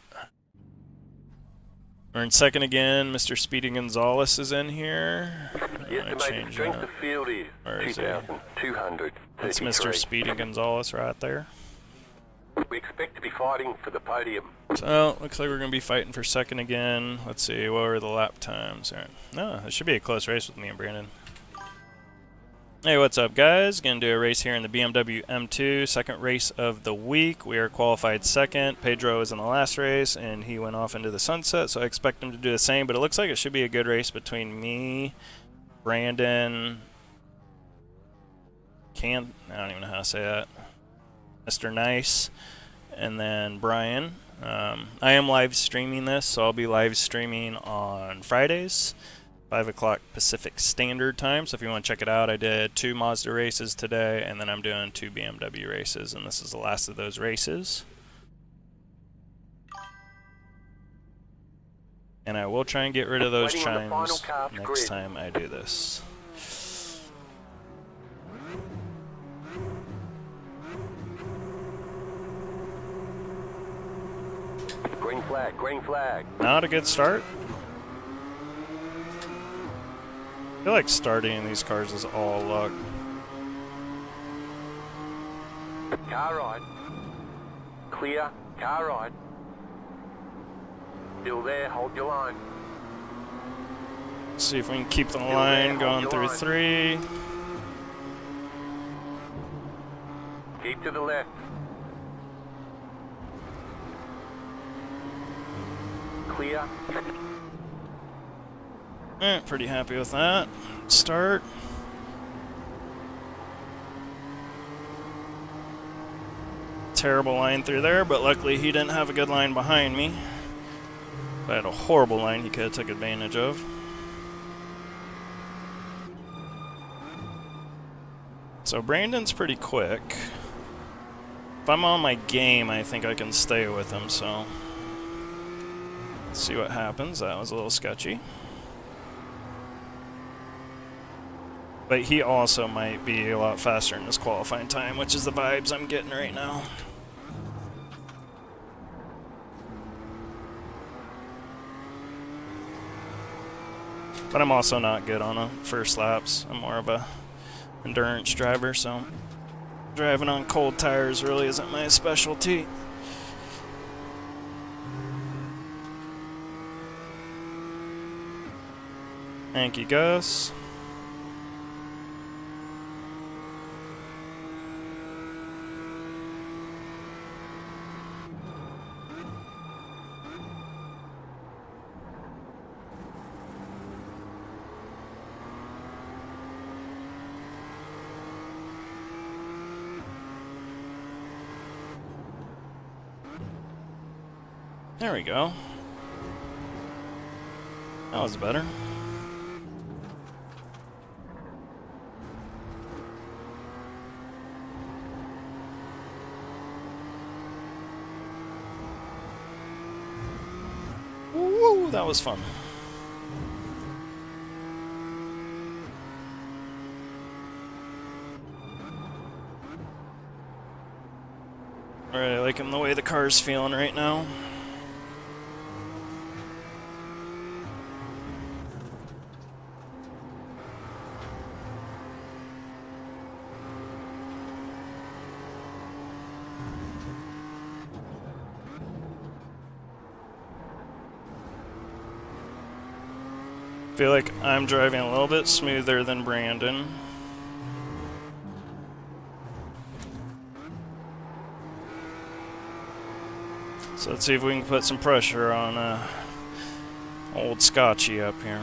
We're in second again. Mr. Speedy Gonzalez is in here. The estimated strength of field is 2,200. That's Mr. Speedy Gonzalez right there. We expect to be fighting for the podium. So, looks like we're going to be fighting for second again. Let's see, what were the lap times? All right. No, it should be a close race with me and Brandon. Hey, what's up, guys? Going to do a race here in the BMW M2, second race of the week. We are qualified second. Pedro was in the last race, and he went off into the sunset, so I expect him to do the same. But it looks like it should be a good race between me, Brandon, I don't even know how to say that, Mr. Nice, and then Brian. I am live streaming this, so I'll be live streaming on Fridays, 5 o'clock Pacific Standard Time. So if you want to check it out, I did 2 Mazda races today, and then I'm doing 2 BMW races, and this is the last of those races. And I will try and get rid of those chimes next time I do this. Green flag, green flag. Not a good start. I feel like starting in these cars is all luck. Car right. Clear, car right. Still there, hold your line. See if we can keep the line going through 3. Keep to the left. Clear. Pretty happy with that. Start. Terrible line through there, but luckily he didn't have a good line behind me. If I had a horrible line, he could have took advantage of. So Brandon's pretty quick. If I'm on my game, I think I can stay with him, so let's see what happens. That was a little sketchy. But he also might be a lot faster in this qualifying time, which is the vibes I'm getting right now. But I'm also not good on first laps. I'm more of a endurance driver, so driving on cold tires really isn't my specialty. Thank you, Gus. There we go. That was better. Woo, that was fun. Really liking the way the car's feeling right now. Feel like I'm driving a little bit smoother than Brandon. So let's see if we can put some pressure on old Scotchy up here.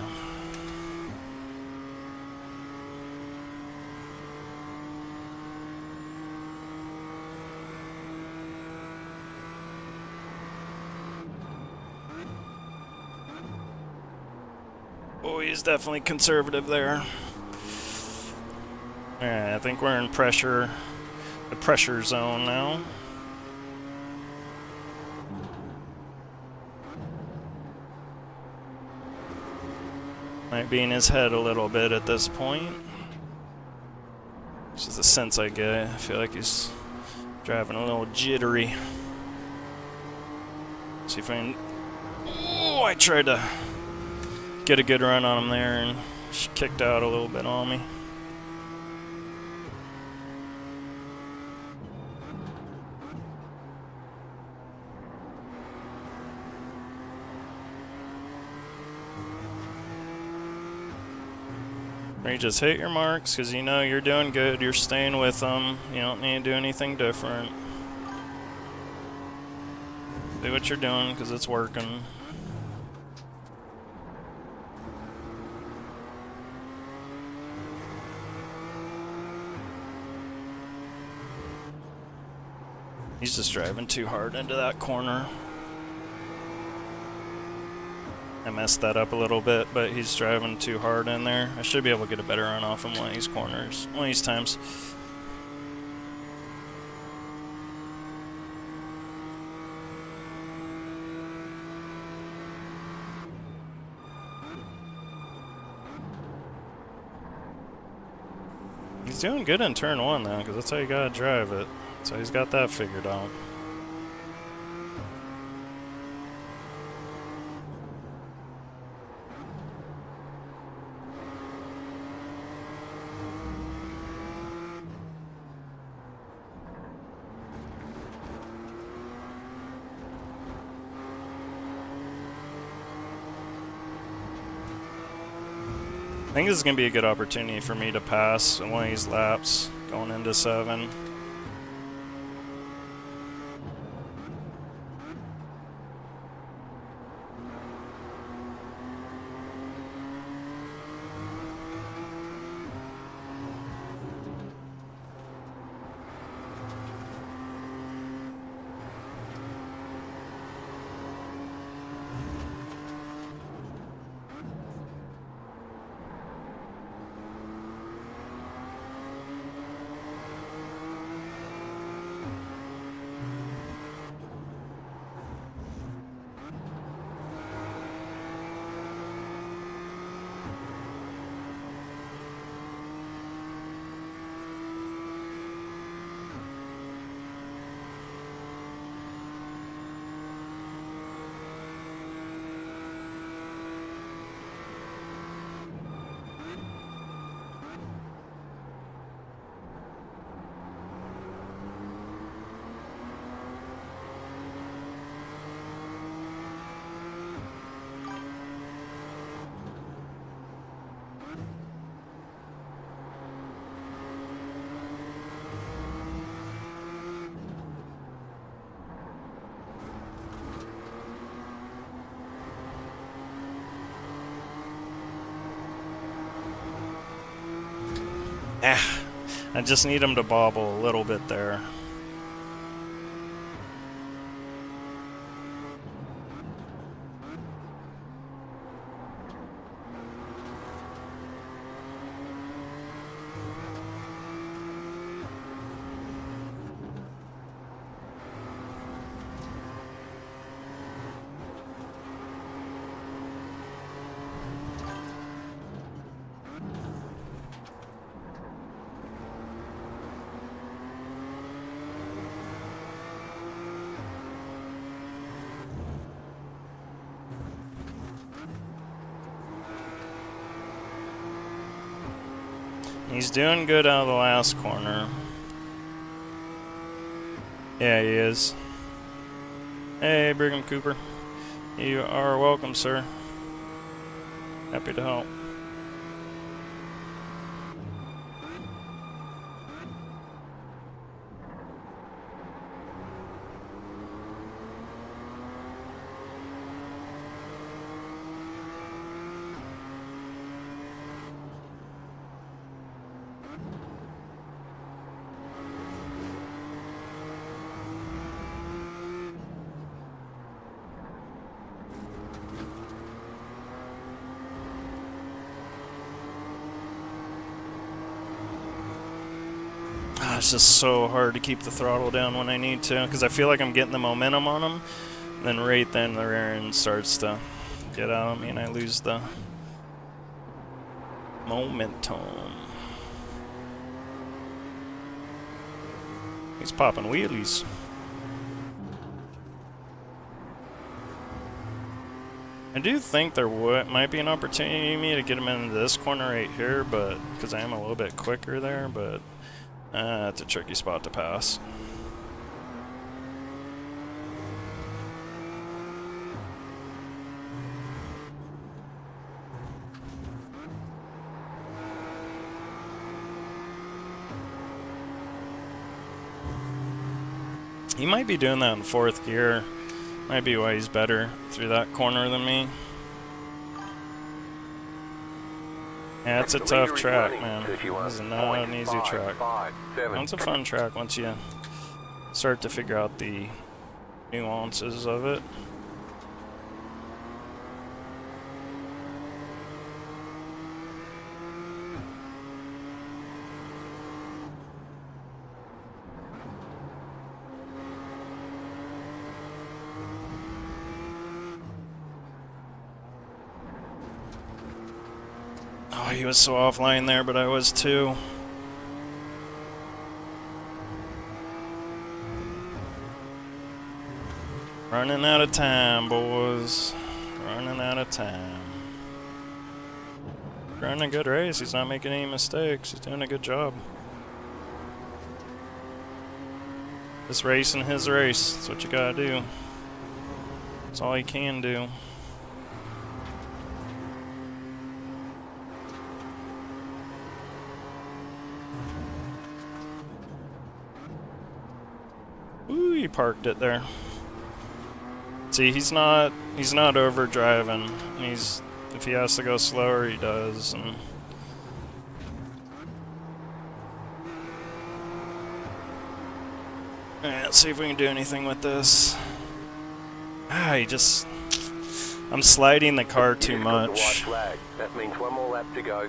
Oh, he's definitely conservative there. Alright, I think we're in the pressure zone now. Might be in his head a little bit at this point. This is the sense I get. I feel like he's driving a little jittery. See if I can... Oh, I tried to get a good run on him there, and she kicked out a little bit on me. Or you just hit your marks because you know you're doing good, you're staying with them, you don't need to do anything different. Do what you're doing because it's working. He's just driving too hard into that corner. I messed that up a little bit, but he's driving too hard in there. I should be able to get a better run off him one of these corners, one of these times. He's doing good in turn one though, because that's how you gotta drive it. So he's got that figured out. I think this is going to be a good opportunity for me to pass one of these laps going into 7. I just need him to bobble a little bit there. He's doing good out of the last corner. Yeah, he is. Hey, Brigham Cooper. You are welcome, sir. Happy to help. It's just so hard to keep the throttle down when I need to, because I feel like I'm getting the momentum on them, then right then the rear end starts to get out of me and I lose the momentum. He's popping wheelies. I do think there might be an opportunity for me to get him into this corner right here, but because I am a little bit quicker there, but it's a tricky spot to pass. He might be doing that in fourth gear. Might be why he's better through that corner than me. Yeah, it's a tough track, man. This is not an easy track. It's a fun track once you start to figure out the nuances of it. Oh, he was so offline there, but I was too. Running out of time, boys. Running out of time. Running a good race. He's not making any mistakes. He's doing a good job. This race and his race. That's what you gotta do. That's all he can do. Ooh, he parked it there. See, he's not over driving. If he has to go slower, he does. And alright, let's see if we can do anything with this. I'm sliding the car too much. That means one more lap to go.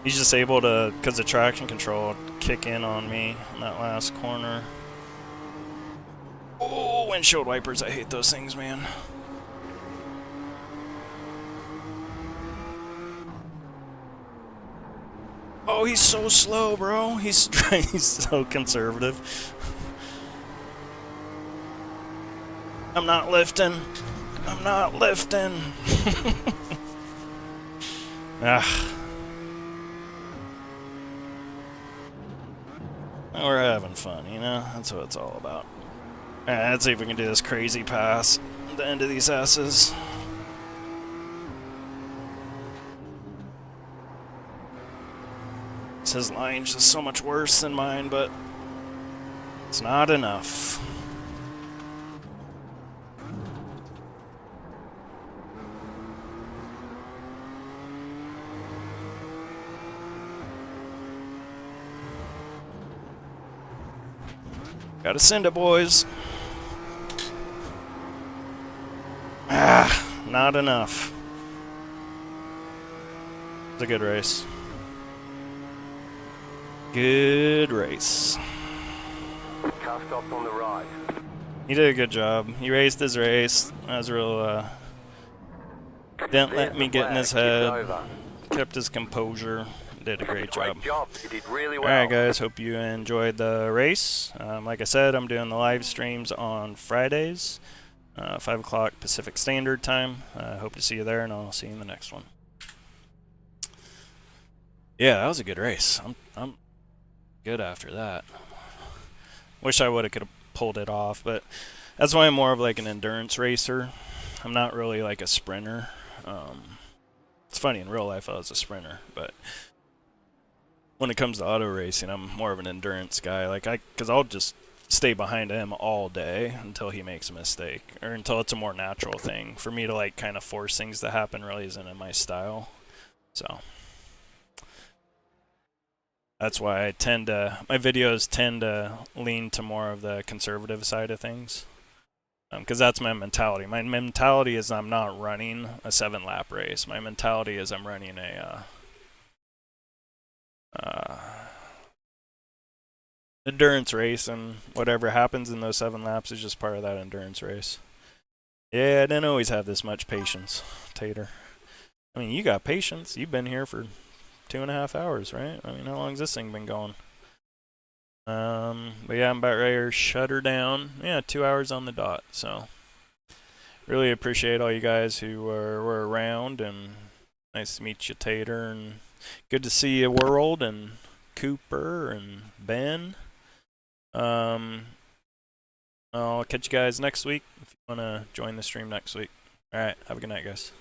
He's just able to, because the traction control, kick in on me in that last corner. Oh, windshield wipers. I hate those things, man. Oh, he's so slow, bro. He's so conservative. I'm not lifting. I'm not lifting. Ah. We're having fun, you know? That's what it's all about. Alright, let's see if we can do this crazy pass at the end of these S's. His line's just so much worse than mine, but it's not enough. Gotta send it, boys. Ah, not enough. It's a good race. Good race. Car stopped on the right. He did a good job. He raced his race. That was real, didn't let me get in his head. Kept his composure. Did a great job. Great job. You did really well. Alright guys, hope you enjoyed the race. Like I said, I'm doing the live streams on Fridays, 5 o'clock Pacific Standard Time. Hope to see you there, and I'll see you in the next one. Yeah, that was a good race. I'm good after that. Wish I would have could have pulled it off, but that's why I'm more of like an endurance racer. I'm not really like a sprinter. It's funny, in real life I was a sprinter, but when it comes to auto racing, I'm more of an endurance guy. Like because I'll just stay behind him all day until he makes a mistake, or until it's a more natural thing. For me to like kind of force things to happen really isn't in my style. So that's why my videos tend to lean to more of the conservative side of things. Because that's my mentality. My mentality is I'm not running a 7-lap race. My mentality is I'm running a endurance race, and whatever happens in those 7 laps is just part of that endurance race. Yeah, I didn't always have this much patience, Tater. I mean, you got patience. You've been here for 2.5 hours, right? I mean, how long's this thing been going? But yeah, I'm about ready to shut her down. Yeah, 2 hours on the dot. So really appreciate all you guys who were around, and nice to meet you, Tater, and good to see you, World, and Cooper, and Ben. I'll catch you guys next week if you want to join the stream next week. Alright, have a good night, guys.